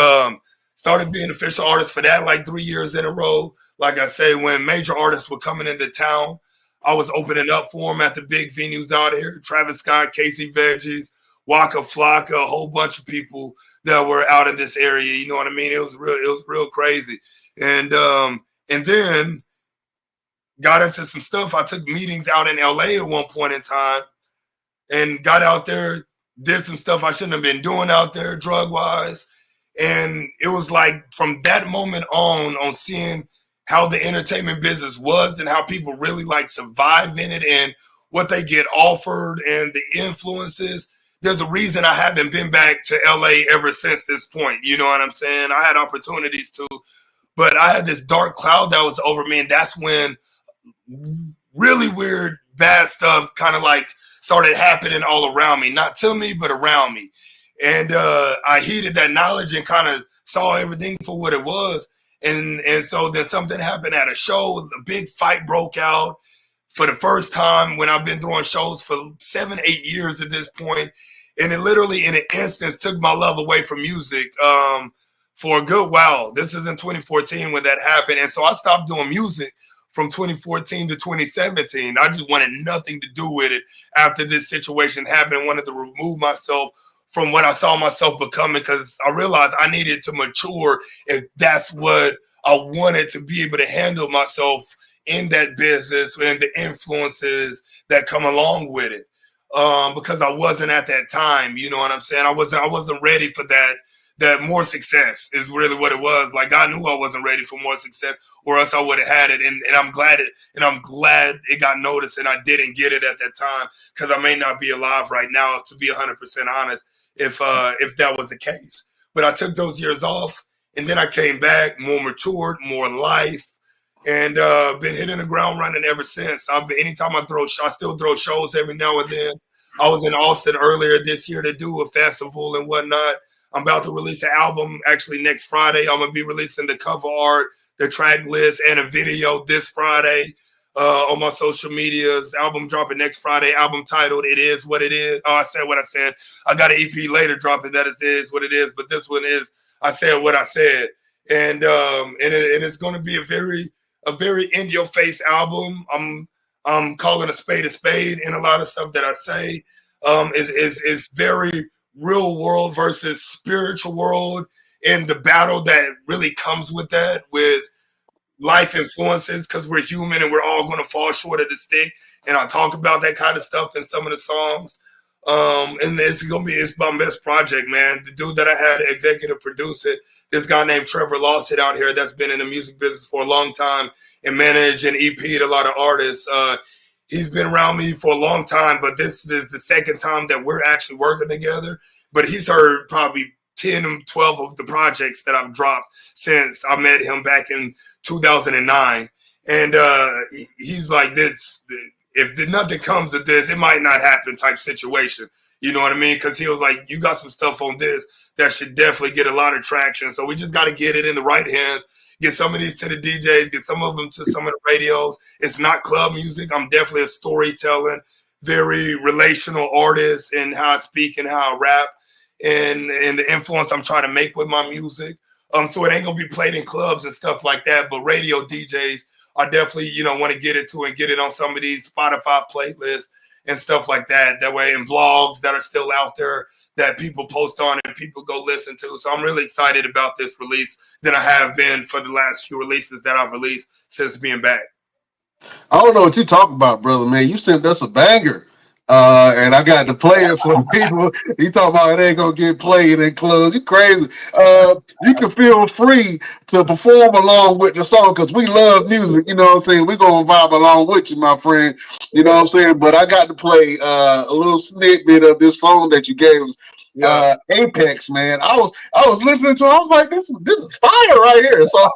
started being official artist for that like 3 years in a row. Like I say, when major artists were coming into town, I was opening up for them at the big venues out here. Travis Scott, Casey Veggies, Waka Flocka, a whole bunch of people that were out in this area. You know what I mean? It was real crazy. And then got into some stuff. I took meetings out in LA at one point in time and got out there, did some stuff I shouldn't have been doing out there drug-wise. And it was like from that moment on seeing how the entertainment business was and how people really like survive in it and what they get offered and the influences. There's a reason I haven't been back to LA ever since this point. You know what I'm saying? I had opportunities to, but I had this dark cloud that was over me. And that's when really weird, bad stuff kind of like started happening all around me, not to me, but around me. And I heeded that knowledge and kind of saw everything for what it was. And so then something happened at a show. A big fight broke out for the first time when I've been throwing shows for 7-8 years at this point. And it literally in an instance took my love away from music for a good while. This is in 2014 when that happened. And so I stopped doing music from 2014 to 2017. I just wanted nothing to do with it after this situation happened. I wanted to remove myself from what I saw myself becoming because I realized I needed to mature if that's what I wanted to be able to handle myself in that business and the influences that come along with it. Because I wasn't at that time, you know what I'm saying? I wasn't ready for that more success is really what it was. Like I knew I wasn't ready for more success or else I would have had it. And I'm glad it got noticed and I didn't get it at that time because I may not be alive right now, to be 100% honest, if that was the case. But I took those years off and then I came back more matured, more life, and been hitting the ground running ever since. Anytime I still throw shows every now and then. I was in Austin earlier this year to do a festival and whatnot. I'm about to release an album actually next Friday. I'm going to be releasing the cover art, the track list, and a video this Friday on my social medias. Album dropping next Friday. Album titled It Is What It Is. Oh, I said what I said. I got an EP later dropping that it is what it is. But this one is I said what I said. And it's going to be a very in-your-face album. I'm calling a spade, and a lot of stuff that I say is very real world versus spiritual world, and the battle that really comes with that, with life influences, because we're human and we're all going to fall short of the stick. And I talk about that kind of stuff in some of the songs. And it's my best project, man. The dude that I had to executive produce it, this guy named Trevor Lawson out here that's been in the music business for a long time and managed and EP'd a lot of artists. He's been around me for a long time, but this is the second time that we're actually working together. But he's heard probably 10 or 12 of the projects that I've dropped since I met him back in 2009. And he's like, this, if nothing comes of this, it might not happen type situation. You know what I mean? Because he was like, you got some stuff on this that should definitely get a lot of traction. So we just got to get it in the right hands, get some of these to the DJs, get some of them to some of the radios. It's not club music. I'm definitely a storytelling, very relational artist in how I speak and how I rap and the influence I'm trying to make with my music. So it ain't going to be played in clubs and stuff like that. But radio DJs, I definitely, want to get it to and get it on some of these Spotify playlists and stuff like that. That way, in blogs that are still out there that people post on and people go listen to. So I'm really excited about this release than I have been for the last few releases that I've released since being back. I don't know what you talking about, brother, man. You sent us a banger. And I got to play it for the people. You talking about it ain't gonna get played in clubs. You crazy. You can feel free to perform along with the song because we love music, you know what I'm saying? We're gonna vibe along with you, my friend. You know what I'm saying? But I got to play a little snippet of this song that you gave us. Apex, man. I was listening to it, I was like, this is fire right here. So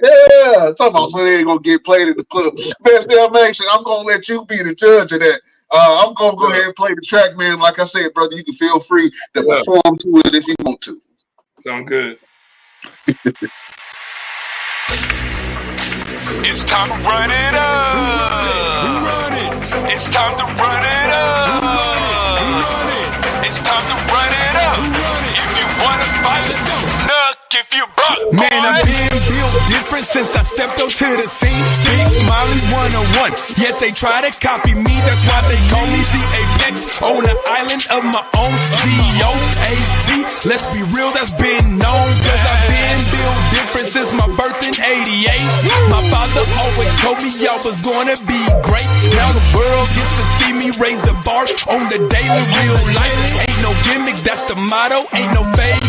yeah, talking about so they ain't gonna get played in the club. Best Damn Nation, I'm gonna let you be the judge of that. I'm gonna go ahead and play the track, man. Like I said, brother, you can feel free to perform to it if you want to. Sound good. It's time to run it up. It's time to run it up. It's time to run it up. If you wanna fight, look, if you buck, man, I've been built different since I stepped onto the scene. Big Smiley 101, yet they try to copy me. That's why they call me the Apex. On an island of my own, G-O-A-P. Let's be real, that's been known. Cause I've been built different since my birth in 88. My father always told me I was gonna be great. Now the world gets to see me raise the bar on the daily. Real life, ain't no gimmick, that's the motto. Ain't no faking.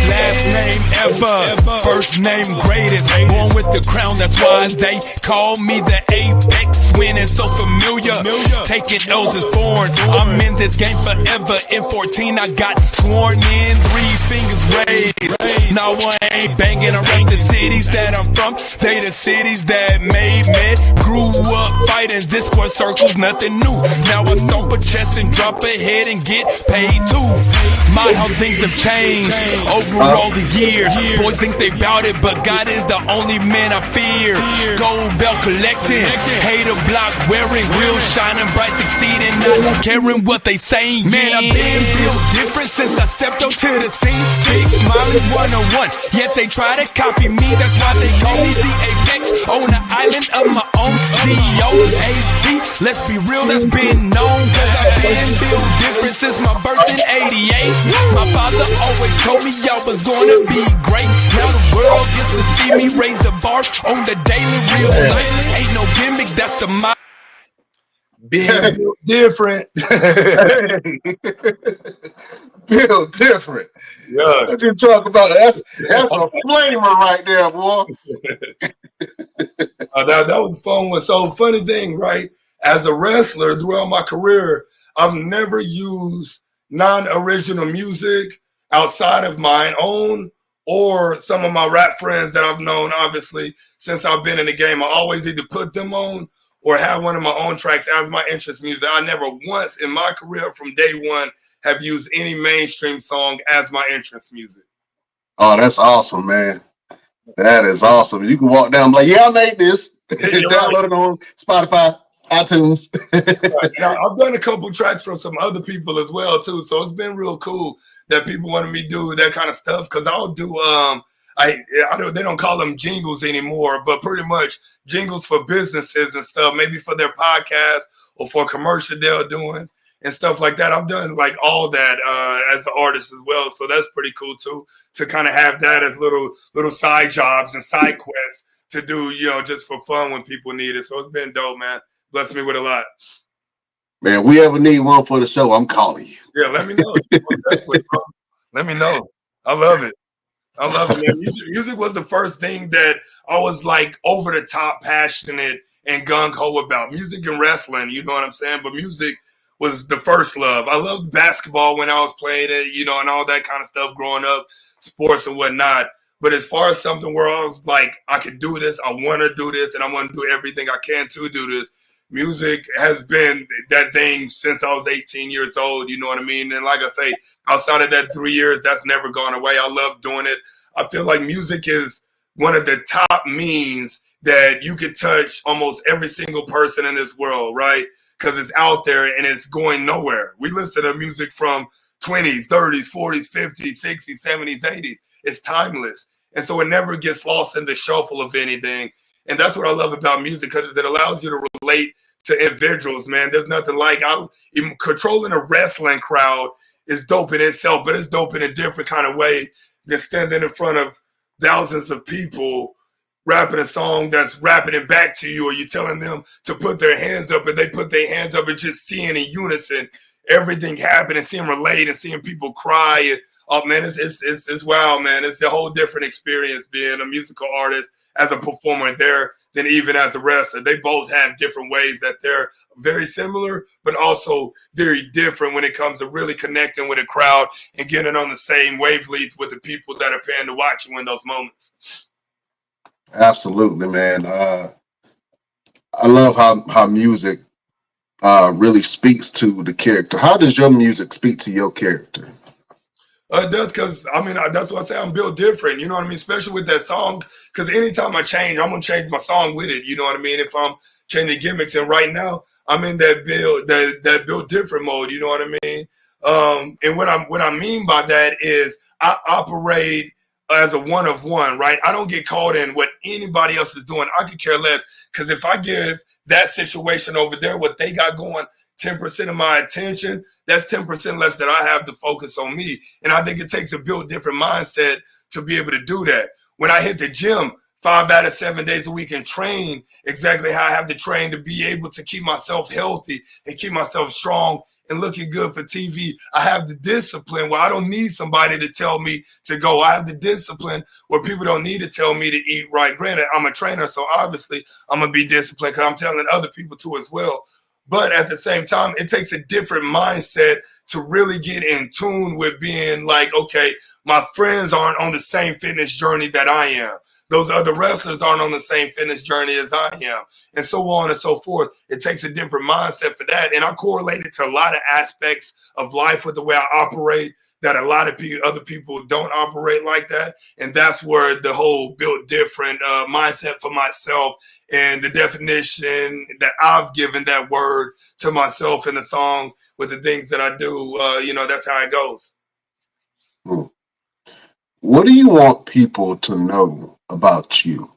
Last name ever, first name greatest. Born with the crown, that's why they call me the Apex. Winning so familiar, taking L's is foreign. I'm in this game forever. In 14 I got sworn in, 3 fingers raised. Now I ain't banging around the cities that I'm from. They the cities that made me. Grew up fighting Discord circles, nothing new. Now I stomp a chest and drop a head and get paid too. My how things have changed over all the years. Boys think they bout it, but God is the only man I fear. Gold belt collecting, hater block wearing, real shining bright, succeeding, not caring what they saying. Man, I've been built different since I stepped onto the scene. Big Smiley 101, yet they try to copy me. That's why they call me the Apex. On an island of my own, G-O-A-T. Let's be real, that's been known. Cause I've been built different since my birth in 88. My father always told me I was gonna be great. Now the world gets to see me raise the bar on the daily. Real life, ain't no gimmick, that's the motto. Being different. Built different. Yeah. What you talk about? That's a flamer right there, boy. That was fun. So funny thing, right? As a wrestler throughout my career, I've never used non-original music outside of my own or some of my rap friends that I've known, obviously, since I've been in the game. I always either put them on or have one of my own tracks as my interest music. I never once in my career from day one have used any mainstream song as my interest music. Oh, that's awesome, man. That is awesome. You can walk down like, yeah, I made this. Download it on Spotify, iTunes. Right. Now, I've done a couple tracks from some other people as well, too. So it's been real cool that people wanted me to do that kind of stuff. Because I'll do, they don't call them jingles anymore, but pretty much jingles for businesses and stuff, maybe for their podcast or for a commercial they're doing and stuff like that. I've done like all that as the artist as well. So that's pretty cool too, to kind of have that as little side jobs and side quests to do, just for fun when people need it. So it's been dope, man. Blessed me with a lot. Man, we ever need one for the show, I'm calling you. Yeah, let me know. Definitely, bro. Let me know. I love it. Man. Music was the first thing that I was like over the top passionate and gung-ho about. Music and wrestling, you know what I'm saying? But music was the first love. I loved basketball when I was playing it, and all that kind of stuff growing up, sports and whatnot. But as far as something where I was like, I could do this, I want to do this, and I want to do everything I can to do this, music has been that thing since I was 18 years old, you know what I mean? And like I say, outside of that 3 years, that's never gone away. I love doing it. I feel like music is one of the top means that you could touch almost every single person in this world, right? Because it's out there and it's going nowhere. We listen to music from 20s, 30s, 40s, 50s, 60s, 70s, 80s. It's timeless. And so it never gets lost in the shuffle of anything. And that's what I love about music, because it allows you to relate to individuals, man. There's nothing like even controlling a wrestling crowd is dope in itself, but it's dope in a different kind of way than standing in front of thousands of people rapping a song that's rapping it back to you, or you telling them to put their hands up and they put their hands up, and just seeing in unison everything happen and seeing relate and seeing people cry. And, oh man, it's wild, man. It's a whole different experience being a musical artist as a performer there than even as a wrestler. They both have different ways that they're very similar, but also very different when it comes to really connecting with a crowd and getting on the same wavelength with the people that are paying to watch you in those moments. Absolutely, man. I love how music really speaks to the character. How does your music speak to your character? It does, because I mean that's what I say. I'm built different, you know what I mean. Especially with that song, because anytime I change, I'm gonna change my song with it. You know what I mean. If I'm changing gimmicks, and right now I'm in that build different mode. You know what I mean. And what I mean by that is I operate as a one of one, right? I don't get caught in what anybody else is doing. I could care less, because if I give that situation over there what they got going 10% of my attention, that's 10% less that I have to focus on me. And I think it takes a build different mindset to be able to do that. When I hit the gym 5 out of 7 days a week and train exactly how I have to train to be able to keep myself healthy and keep myself strong and looking good for TV, I have the discipline where I don't need somebody to tell me to go. I have the discipline where people don't need to tell me to eat right. Granted, I'm a trainer, so obviously I'm going to be disciplined because I'm telling other people to as well. But at the same time, it takes a different mindset to really get in tune with being like, okay, my friends aren't on the same fitness journey that I am. Those other wrestlers aren't on the same fitness journey as I am, and so on and so forth. It takes a different mindset for that. And I correlate it to a lot of aspects of life with the way I operate that a lot of other people don't operate like that. And that's where the whole built different mindset for myself and the definition that I've given that word to myself in the song with the things that I do, that's how it goes. What do you want people to know about you?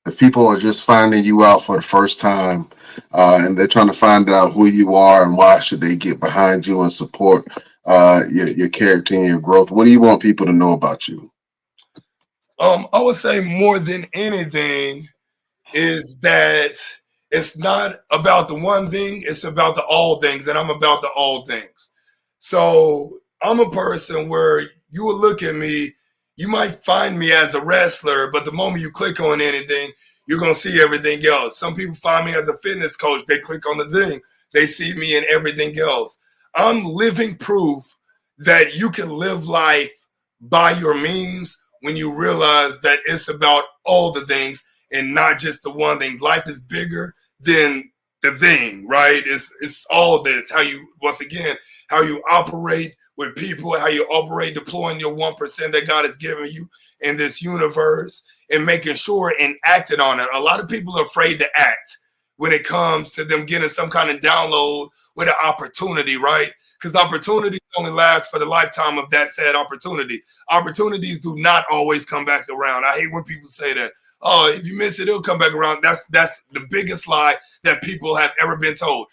If people are just finding you out for the first time and they're trying to find out who you are and why should they get behind you and support your character and your growth, what do you want people to know about you? I would say more than anything is that it's not about the one thing, it's about the all things, and I'm about the all things. So I'm a person where you will look at me, you might find me as a wrestler, but the moment you click on anything, you're going to see everything else. Some people find me as a fitness coach. They click on the thing. They see me in everything else. I'm living proof that you can live life by your means when you realize that it's about all the things and not just the one thing. Life is bigger than the thing, right? It's all this. How you operate with people, how you operate deploying your 1% that God has given you in this universe and making sure and acting on it. A lot of people are afraid to act when it comes to them getting some kind of download with an opportunity, right? Because opportunities only last for the lifetime of that said opportunity. Opportunities do not always come back around. I hate when people say that. Oh, if you miss it, it'll come back around. That's the biggest lie that people have ever been told.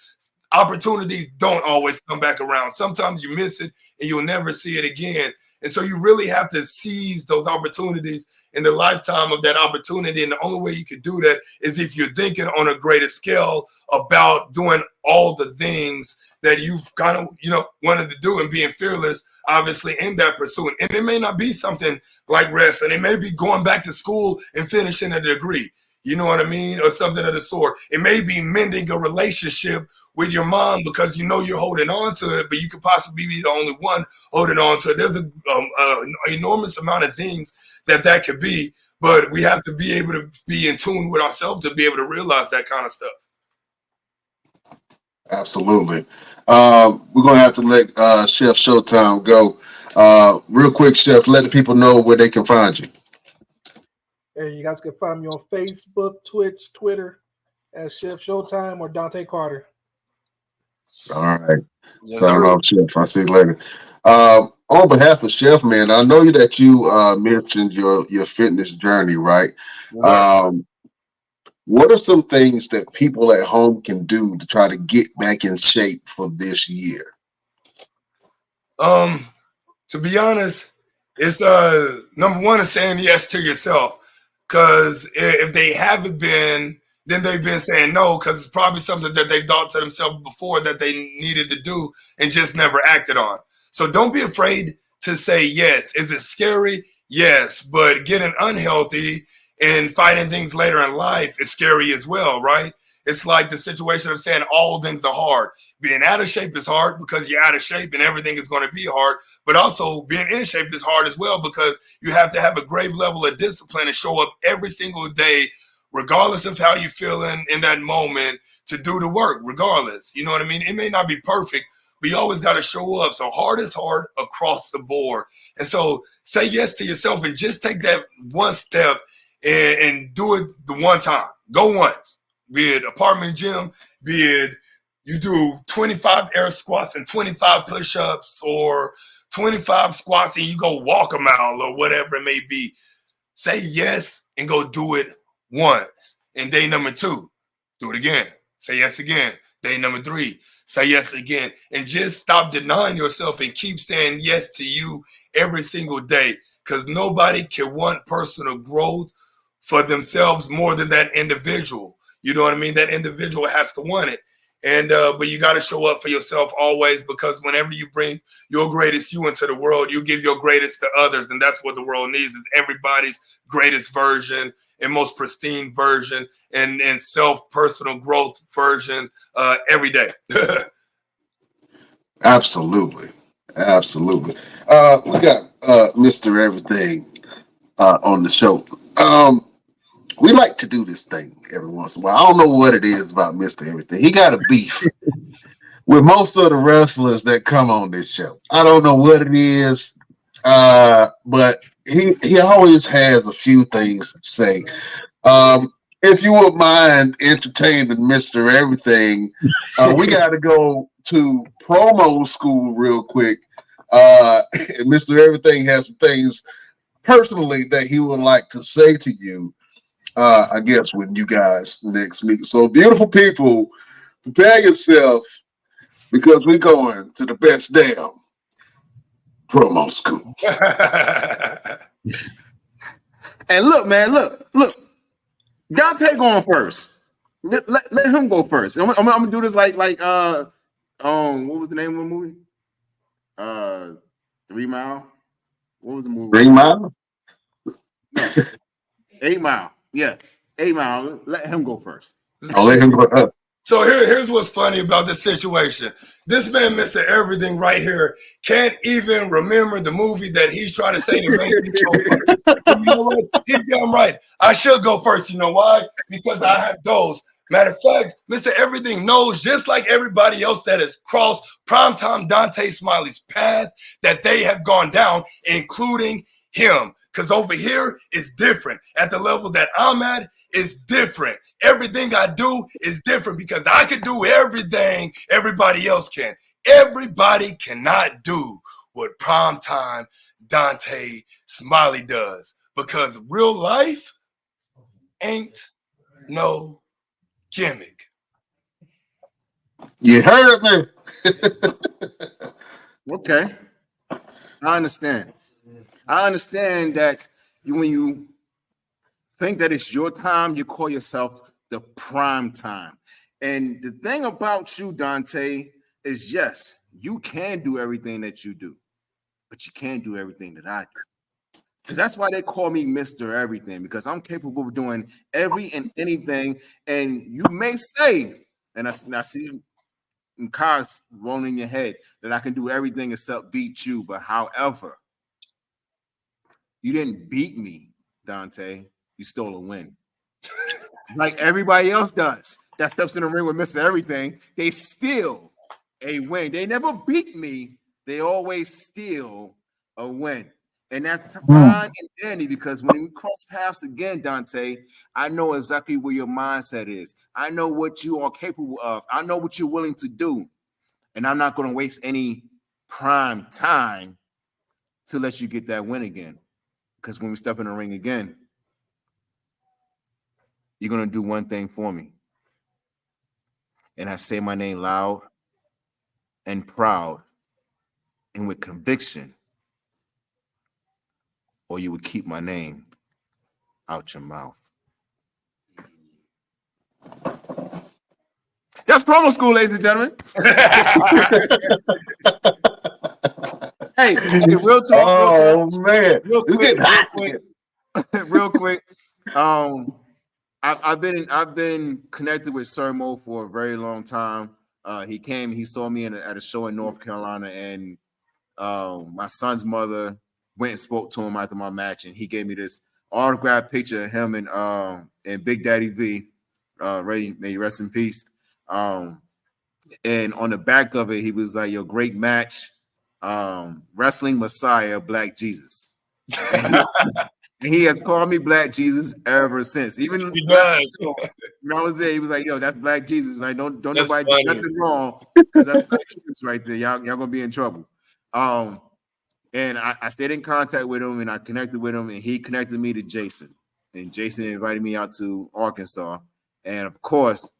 Opportunities don't always come back around. Sometimes you miss it and you'll never see it again. And so you really have to seize those opportunities in the lifetime of that opportunity. And the only way you can do that is if you're thinking on a greater scale about doing all the things that you've kind of, wanted to do and being fearless, obviously, in that pursuit. And it may not be something like wrestling. It may be going back to school and finishing a degree. You know what I mean? Or something of the sort. It may be mending a relationship with your mom because you're holding on to it, but you could possibly be the only one holding on to it. There's an enormous amount of things that could be, but we have to be able to be in tune with ourselves to be able to realize that kind of stuff. Absolutely. We're going to have to let Chef Showtime go. Real quick, Chef, let the people know where they can find you. And you guys can find me on Facebook, Twitch, Twitter as Chef Showtime or Dontae Carter. All right. Yes, Sign off, Chef. I'll see you later. On behalf of Chef, man, I know that you mentioned your fitness journey, right? Yes, What are some things that people at home can do to try to get back in shape for this year? To be honest, it's number one is saying yes to yourself. Because if they haven't been, then they've been saying no, because it's probably something that they thought to themselves before that they needed to do and just never acted on. So don't be afraid to say yes. Is it scary? Yes. But getting unhealthy and fighting things later in life is scary as well, right? It's like the situation of saying all things are hard. Being out of shape is hard because you're out of shape and everything is going to be hard. But also being in shape is hard as well because you have to have a great level of discipline and show up every single day, regardless of how you feel in that moment, to do the work, regardless. You know what I mean? It may not be perfect, but you always got to show up. So hard is hard across the board. And so say yes to yourself and just take that one step and do it the one time. Go once. Be it apartment gym, be it you do 25 air squats and 25 push-ups or 25 squats and you go walk a mile or whatever it may be. Say yes and go do it once. And day number 2, do it again. Say yes again. Day number 3, say yes again. And just stop denying yourself and keep saying yes to you every single day because nobody can want personal growth for themselves more than that individual. You know what I mean? That individual has to want it. And but you got to show up for yourself always because whenever you bring your greatest you into the world, you give your greatest to others. And that's what the world needs is everybody's greatest version and most pristine version and self-personal growth version every day. Absolutely. Absolutely. We got Mr. Everything on the show. We like to do this thing every once in a while. I don't know what it is about Mr. Everything. He got a beef with most of the wrestlers that come on this show. I don't know what it is, but he always has a few things to say. If you would mind entertaining Mr. Everything, we got to go to promo school real quick. And Mr. Everything has some things personally that he would like to say to you. I guess when you guys next meet. So, beautiful people, prepare yourself because we're going to the best damn promo school. And look, man, look. Dontae going first. Let him go first. I'm gonna do this like what was the name of the movie? 3 Mile. What was the movie? 3 Mile? No. 8 Mile. Yeah, 8 Mile. Let him go first. I'll let him go. So here's what's funny about this situation. This man, Mr. Everything right here, can't even remember the movie that he's trying to say to make me go first. You know what? He's damn right. I should go first. You know why? Because I have those. Matter of fact, Mr. Everything knows, just like everybody else that has crossed primetime Dontae Smiley's path, that they have gone down, including him. Because over here is different. At the level that I'm at, is different. Everything I do is different because I can do everything everybody else can. Everybody cannot do what primetime Dontae Smiley does because real life ain't no gimmick. You heard me. Okay, I understand. I understand that when you think that it's your time, you call yourself the prime time. And the thing about you, Dontae, is yes, you can do everything that you do, but you can't do everything that I do. Because that's why they call me Mr. Everything, because I'm capable of doing every and anything. And you may say, and I see Kaz rolling your head, that I can do everything except beat you. But however, you didn't beat me, Dontae. You stole a win. Like everybody else does that steps in the ring with Mr. Everything, they steal a win. They never beat me. They always steal a win. And that's fine and dandy because when we cross paths again, Dontae, I know exactly where your mindset is. I know what you are capable of. I know what you're willing to do. And I'm not going to waste any prime time to let you get that win again. Because when we step in the ring again, you're going to do one thing for me. And I say my name loud and proud and with conviction, or you would keep my name out your mouth. That's promo school, ladies and gentlemen. Hey, real talk. Oh man, Real it's quick, getting hot. real quick. I've been connected with Sermo for a very long time. He saw me at a show in North Carolina, and my son's mother went and spoke to him after my match, and he gave me this autographed picture of him and Big Daddy V. May he rest in peace. And on the back of it, he was like, "Your great match, wrestling Messiah, Black Jesus." And he has called me Black Jesus ever since. Even He does. when I was there, he was like, "Yo, that's Black Jesus." And I don't That's nobody funny. do nothing wrong, because that's Black Jesus right there. Y'all gonna be in trouble. And I stayed in contact with him, and I connected with him, and he connected me to Jason. And Jason invited me out to Arkansas. And of course,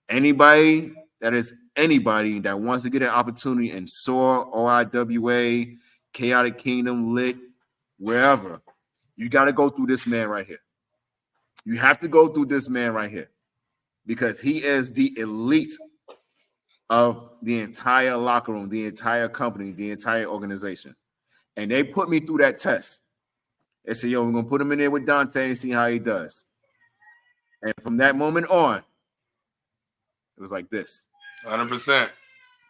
anybody that wants to get an opportunity in SOAR, OIWA, Chaotic Kingdom, Lit, wherever, you got to go through this man right here. You have to go through this man right here, because he is the elite of the entire locker room, the entire company, the entire organization. And they put me through that test. They said, "Yo, we're going to put him in there with Dontae and see how he does." And from that moment on, it was like this. 100%. It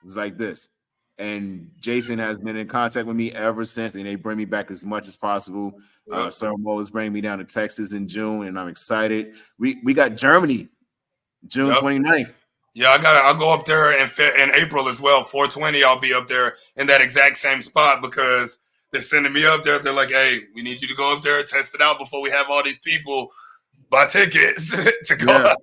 was like this. And Jason has been in contact with me ever since, and they bring me back as much as possible. Yep. Sermo is bringing me down to Texas in June, and I'm excited. We got Germany, June 29th. Yeah, I'll go up there in April as well. 420, I'll be up there in that exact same spot, because they're sending me up there. They're like, "Hey, we need you to go up there, test it out before we have all these people buy tickets to go."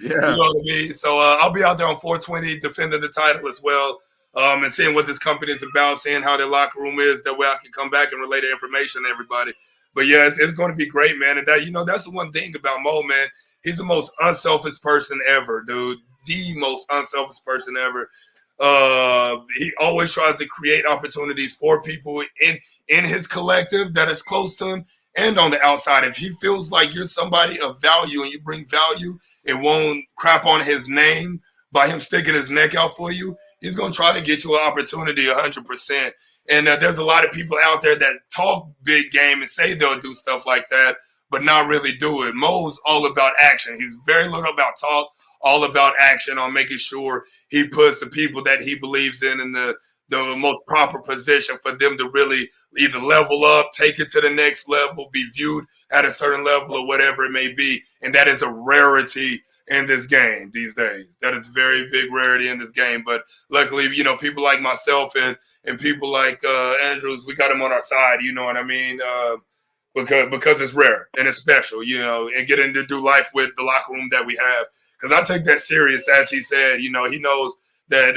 Yeah. You know what I mean? So I'll be out there on 420 defending the title as well, and seeing what this company is about, seeing how their locker room is. That way I can come back and relay the information to everybody. But yeah, it's going to be great, man. And that's the one thing about Mo, man. He's the most unselfish person ever, dude. The most unselfish person ever. He always tries to create opportunities for people in his collective that is close to him, and on the outside. If he feels like you're somebody of value and you bring value, it won't crap on his name by him sticking his neck out for you. He's going to try to get you an opportunity 100%. And there's a lot of people out there that talk big game and say they'll do stuff like that, but not really do it. Mo's all about action. He's very little about talk, all about action, on making sure he puts the people that he believes in the most proper position for them to really either level up, take it to the next level, be viewed at a certain level, or whatever it may be. And that is a rarity in this game these days. That is very big rarity in this game. But luckily, people like myself and people like Andrews, we got him on our side, you know what I mean? Because it's rare and it's special, and getting to do life with the locker room that we have. Because I take that serious, as he said. He knows that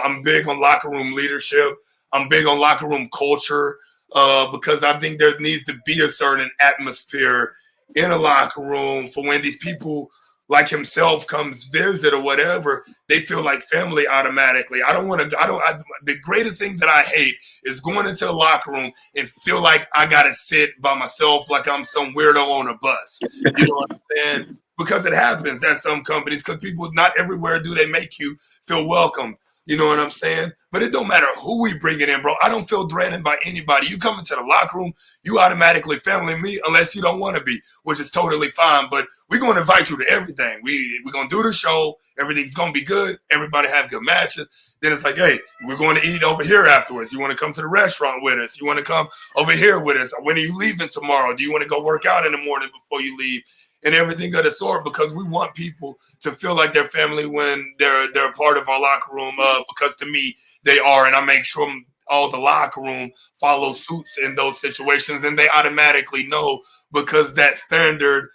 I'm big on locker room leadership. I'm big on locker room culture, because I think there needs to be a certain atmosphere in a locker room for when these people like himself comes visit or whatever, they feel like family automatically. The greatest thing that I hate is going into the locker room and feel like I got to sit by myself like I'm some weirdo on a bus. You know what I'm saying? Because it happens at some companies, because people, not everywhere do they make you feel welcome. You know what I'm saying? But it don't matter who we bring it in, bro. I don't feel threatened by anybody. You come into the locker room, you automatically family me unless you don't want to be, which is totally fine. But we're going to invite you to everything. We're going to do the show. Everything's going to be good. Everybody have good matches. Then it's like, hey, we're going to eat over here afterwards. You want to come to the restaurant with us? You want to come over here with us? When are you leaving tomorrow? Do you want to go work out in the morning before you leave? And everything of the sort, because we want people to feel like they're family when they're a part of our locker room, because to me, they are. And I make sure all the locker room follow suits in those situations, and they automatically know, because that standard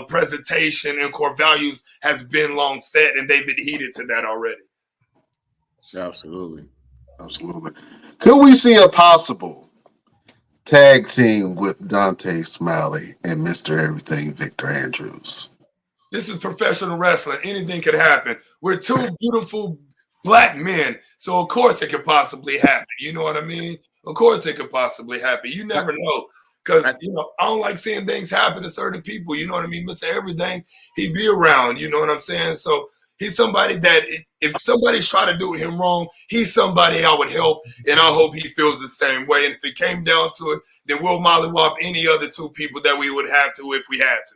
presentation and core values has been long set, and they've adhered to that already. Absolutely. Could we see a possible tag team with Dontae Smiley and Mr. Everything Victor Andrews? This is professional wrestling. Anything could happen. We're two beautiful black men. So of course it could possibly happen. You know what I mean? Of course it could possibly happen. You never know. Because, you know, I don't like seeing things happen to certain people. You know what I mean? Mr. Everything, he be around. You know what I'm saying? So he's somebody that if somebody's trying to do him wrong, he's somebody I would help. And I hope he feels the same way. And if it came down to it, then we'll mollywop any other two people that we would have to if we had to.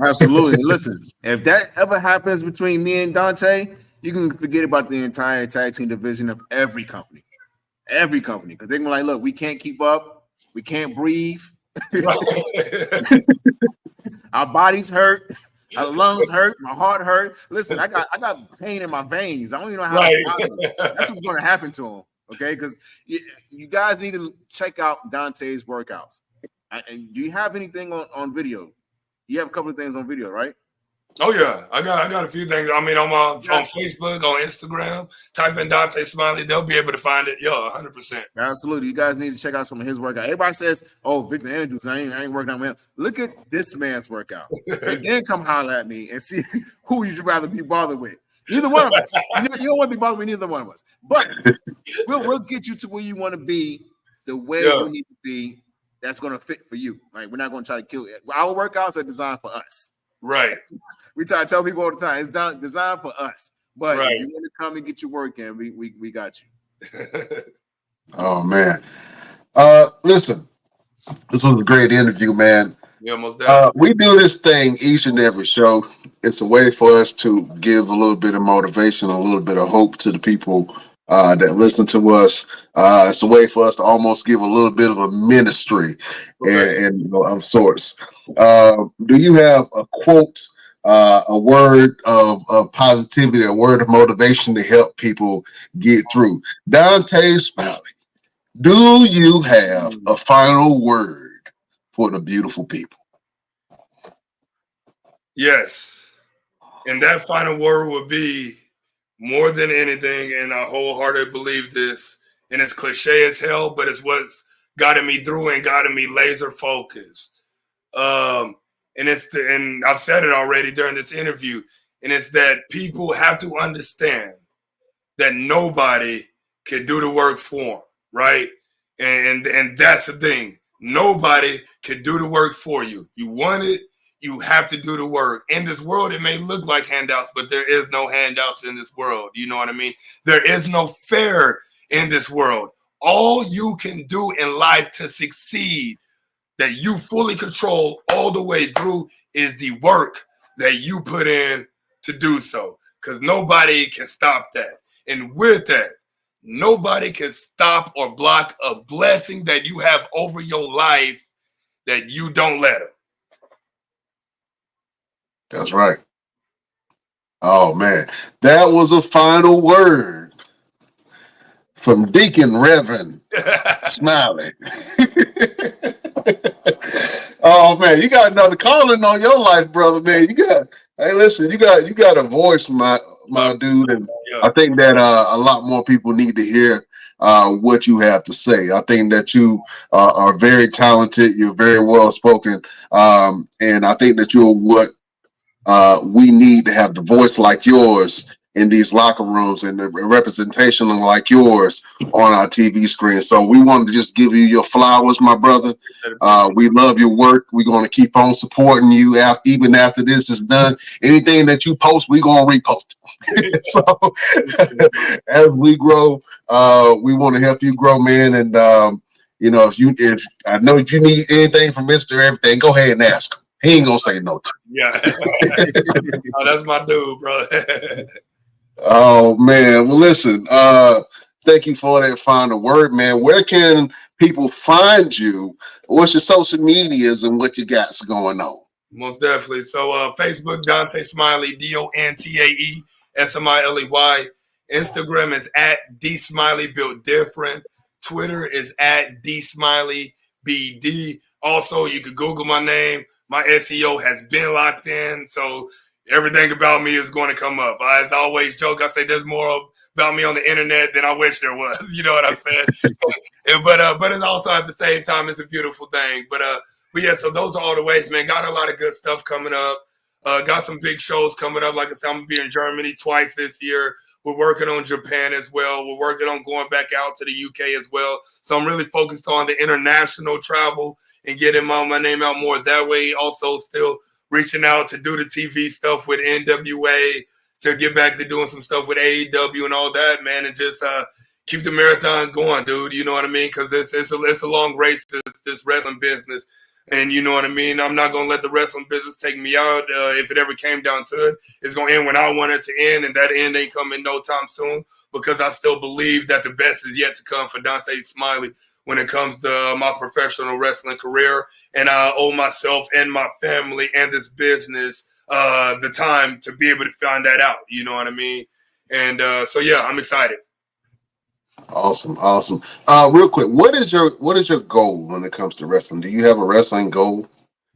Absolutely. Listen, if that ever happens between me and Dontae, you can forget about the entire tag team division of every company. Every company. Because they're going to be like, look, we can't keep up. We can't breathe. Our bodies hurt. Our lungs hurt. My heart hurt. Listen, I got pain in my veins. I don't even know how that's possible. That's what's going to happen to him. Okay, because you guys need to check out Dontae's workouts. And do you have anything on video? You have a couple of things on video, right? Oh yeah, I got a few things. I mean, on Facebook, on Instagram, type in Dontae Smiley, they'll be able to find it. Yeah, 100%. Absolutely, you guys need to check out some of his workout. Everybody says, "Oh, Victor Andrews, I ain't working on him." Look at this man's workout, and then come holler at me and see who you'd rather be bothered with. Neither one of us. You don't want to be bothered with neither one of us. But we'll get you to where you want to be, the way you need to be. That's going to fit for you. Like, we're not going to try to kill it. Our workouts are designed for us. Right. We try to tell people all the time, it's designed for us. But if you want to come and get your work in, we got you. Oh man. Listen, this was a great interview, man. Yeah, most definitely. We do this thing each and every show. It's a way for us to give a little bit of motivation, a little bit of hope to the people that listen to us. It's a way for us to almost give a little bit of a ministry and of sorts. Do you have a quote, a word of positivity, a word of motivation to help people get through? Dontae Smiley, do you have a final word for the beautiful people? Yes. And that final word would be, more than anything, and I wholeheartedly believe this, and it's cliche as hell, but it's what's gotten me through and gotten me laser focused. And I've said it already during this interview, and it's that people have to understand that nobody can do the work for them, right? And that's the thing. Nobody can do the work for you. You want it, you have to do the work. In this world, it may look like handouts, but there is no handouts in this world. You know what I mean? There is no fair in this world. All you can do in life to succeed, that you fully control all the way through, is the work that you put in to do so. Because nobody can stop that. And with that, nobody can stop or block a blessing that you have over your life that you don't let them. That's right. Oh man, that was a final word from Deacon Reverend Smiley. Oh man, you got another calling on your life, brother. Man, hey, listen, you got a voice, my dude, and I think that a lot more people need to hear what you have to say. I think that you are very talented. You're very well spoken, and I think that you're what we need to have the voice like yours in these locker rooms and the representation like yours on our TV screen. So we wanted to just give you your flowers, my brother. We love your work. We're going to keep on supporting you even after this is done. Anything that you post, we're going to repost. So as we grow, we want to help you grow, man. And if I know if you need anything from Mr. Everything, go ahead and ask him. He ain't gonna say no to you. Yeah. Oh, that's my dude, bro. Oh man. Well, listen, thank you for that final word, man. Where can people find you? What's your social medias and what you got going on? Most definitely. So Facebook, Dontae Smiley, DONTAE SMILEY. Instagram is @DSmiley Built Different. Twitter is @DSmileyBD. Also, you could Google my name. My SEO has been locked in, so everything about me is going to come up. As I always joke, I say there's more about me on the internet than I wish there was. You know what I'm saying? But it's also at the same time, it's a beautiful thing. But yeah, so those are all the ways, man. Got a lot of good stuff coming up. Got some big shows coming up. Like I said, I'm going to be in Germany twice this year. We're working on Japan as well. We're working on going back out to the UK as well. So I'm really focused on the international travel and getting my name out more that way. Also still reaching out to do the TV stuff with NWA, to get back to doing some stuff with AEW and all that, man, and just keep the marathon going, dude. You know what I mean? Because it's a long race, this wrestling business. And you know what I mean? I'm not going to let the wrestling business take me out. If it ever came down to it, it's going to end when I want it to end, and that end ain't coming no time soon, because I still believe that the best is yet to come for Dontae Smiley when it comes to my professional wrestling career. And I owe myself and my family and this business the time to be able to find that out. You know what I mean? And so, yeah, I'm excited. Awesome. Real quick, what is your goal when it comes to wrestling? Do you have a wrestling goal?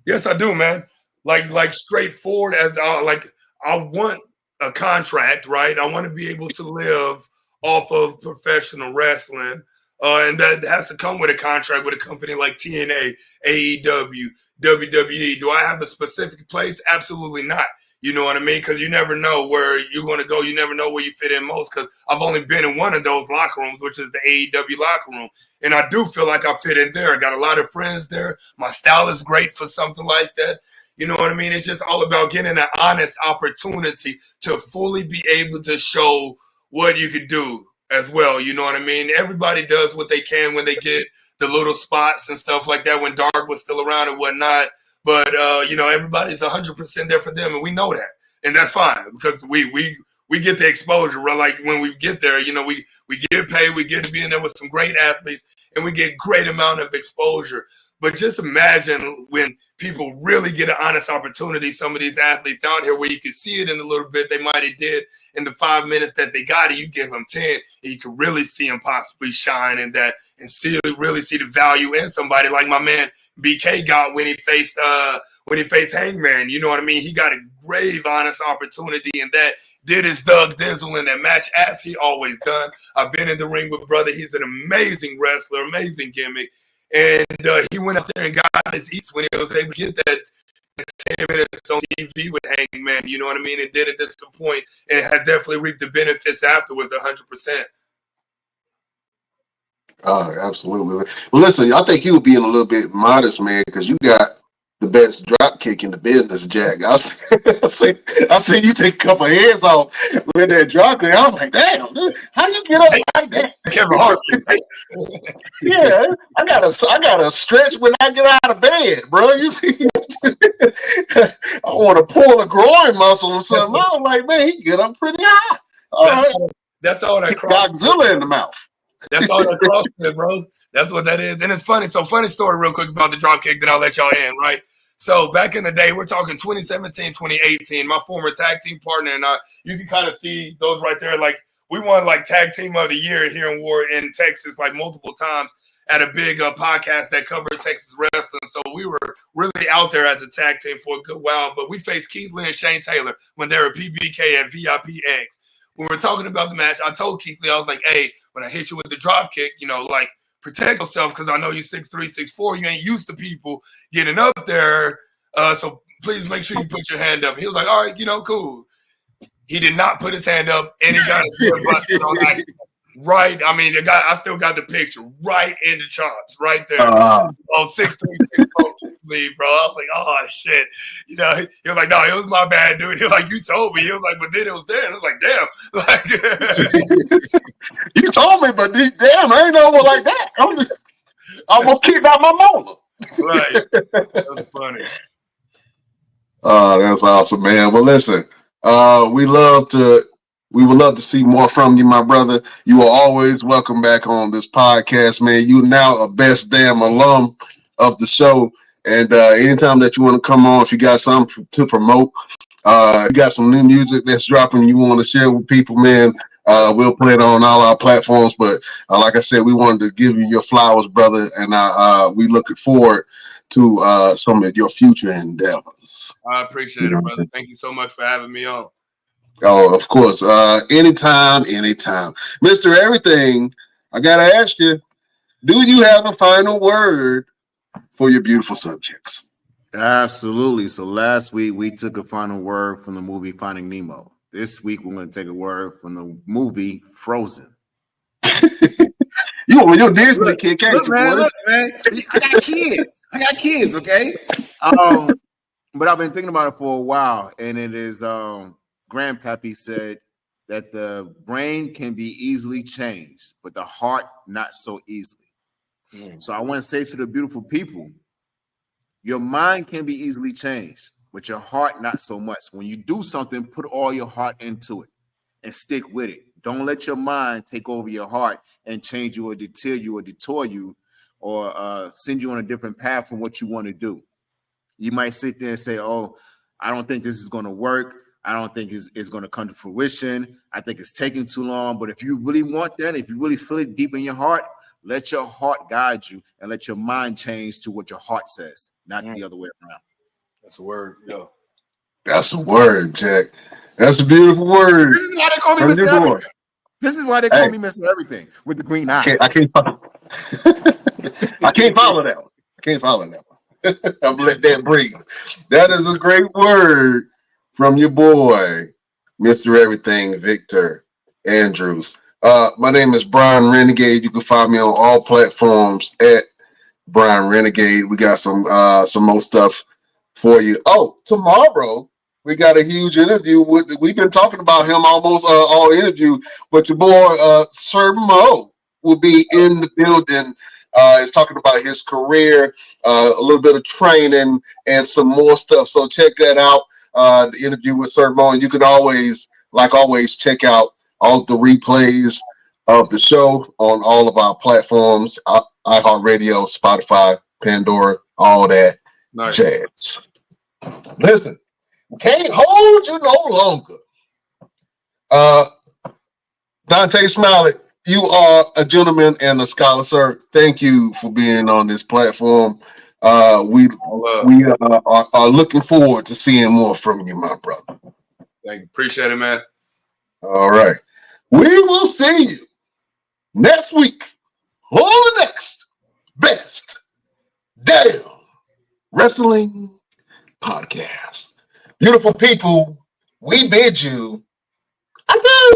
Yes, I do, man. Like straightforward as I want a contract, right? I want to be able to live off of professional wrestling, and that has to come with a contract with a company like TNA, AEW, WWE. Do I have a specific place? Absolutely not. You know what I mean? Because you never know where you're going to go. You never know where you fit in most, because I've only been in one of those locker rooms, which is the AEW locker room. And I do feel like I fit in there. I got a lot of friends there. My style is great for something like that. You know what I mean? It's just all about getting an honest opportunity to fully be able to show what you could do as well. You know what I mean? Everybody does what they can when they get the little spots and stuff like that, when Dark was still around and whatnot. But, everybody's 100% there for them, and we know that. And that's fine, because we get the exposure. Right? Like when we get there, we get paid, we get to be in there with some great athletes, and we get great amount of exposure. But just imagine when people really get an honest opportunity, some of these athletes out here, where you can see it in a little bit they might have did in the 5 minutes that they got it. You give them 10, and you can really see them possibly shine in that, and really see the value in somebody like my man BK got when he faced Hangman. You know what I mean? He got a grave, honest opportunity in that. Did his Doug Dizzle in that match, as he always done. I've been in the ring with brother. He's an amazing wrestler, amazing gimmick. And he went up there and got his eats when he was able to get that 10 minutes on TV with Hangman, you know what I mean? And did it this point, and has definitely reaped the benefits afterwards 100%. Absolutely. Well, listen, I think you were being a little bit modest, man, because you got the best drop kick in the business, Jack. I see you take a couple of heads off with that drop kick. I was like, damn, how you get up like that? Kevin Hart. Yeah, I gotta stretch when I get out of bed, bro. You see, I want to pull a groin muscle or something. I was like, man, he get up pretty high. All right, that's all that Godzilla in the mouth. That's all that CrossFit, bro. That's what that is. And it's funny. So funny story real quick about the drop kick that I'll let y'all in, right? So back in the day, we're talking 2017, 2018, my former tag team partner and I, you can kind of see those right there. Like, we won like tag team of the year here in Texas, like multiple times at a big podcast that covered Texas wrestling. So we were really out there as a tag team for a good while, but we faced Keith Lee and Shane Taylor when they were PBK at VIPX. When we were talking about the match, I told Keith Lee, I was like, hey, when I hit you with the drop kick, like, protect yourself, because I know you're 6'3", 6'4". You ain't used to people getting up there. So please make sure you put your hand up. He was like, all right, cool. He did not put his hand up, and he got his head busted on accident. Right. I mean, I still got the picture right in the chops, right there. 6'3", 6'4", bro. I was like, oh shit. He was like, no, it was my bad, dude. He was like, you told me. He was like, but then it was there. And I was like, damn. You told me, but damn, I ain't know it like that. I almost kicked out my molar. Right. That's funny. Oh, that's awesome, man. Well, listen, we would love to see more from you, my brother. You are always welcome back on this podcast, man. You now a best damn alum of the show. And anytime that you want to come on, if you got something to promote, you got some new music that's dropping you want to share with people, man, we'll play it on all our platforms. But like I said, we wanted to give you your flowers, brother. And we looking forward to some of your future endeavors. I appreciate it, brother. Thank you so much for having me on. Oh, of course. Anytime. Mr. Everything, I got to ask you, do you have a final word for your beautiful subjects? Absolutely. So last week we took a final word from the movie Finding Nemo. this week we're going to take a word from the movie Frozen. You on your Disney kid, can't Look, you, man, boys? look, man. I got kids, okay? But I've been thinking about it for a while, and it is Grandpappy said that the brain can be easily changed, but the heart not so easily. So I want to say to the beautiful people, your mind can be easily changed, but your heart not so much. When you do something, put all your heart into it and stick with it. Don't let your mind take over your heart and change you or deter you or detour you or send you on a different path from what you want to do. You might sit there and say, oh, I don't think this is going to work. I don't think it's going to come to fruition. I think it's taking too long. But if you really want that, if you really feel it deep in your heart, let your heart guide you and let your mind change to what your heart says, not the other way around. That's a word. Yo. That's a word, Jack. That's a beautiful word. This is why they call me From Mr. your boy. Everything. This is why they call me Mr. Everything with the green eyes. I can't follow. I can't follow that one. I can't follow that one. I've let that breathe. That is a great word from your boy, Mr. Everything, Victor Andrews. My name is Brian Renegade. You can find me on all platforms at Brian Renegade. We got some more stuff for you. Oh, tomorrow we got a huge interview we've been talking about him almost all interview, but your boy Sir Mo will be in the building. He's talking about his career, a little bit of training, and some more stuff. So check that out. The interview with Sir Mo, and you can always, like always, check out all the replays of the show on all of our platforms: iHeartRadio, Spotify, Pandora, all that jazz. Listen, can't hold you no longer. Dontae Smiley, you are a gentleman and a scholar, sir. Thank you for being on this platform. We are looking forward to seeing more from you, my brother. Thank you. Appreciate it, man. All right. We will see you next week on the next Best Damn Wrestling Podcast. Beautiful people, we bid you adieu.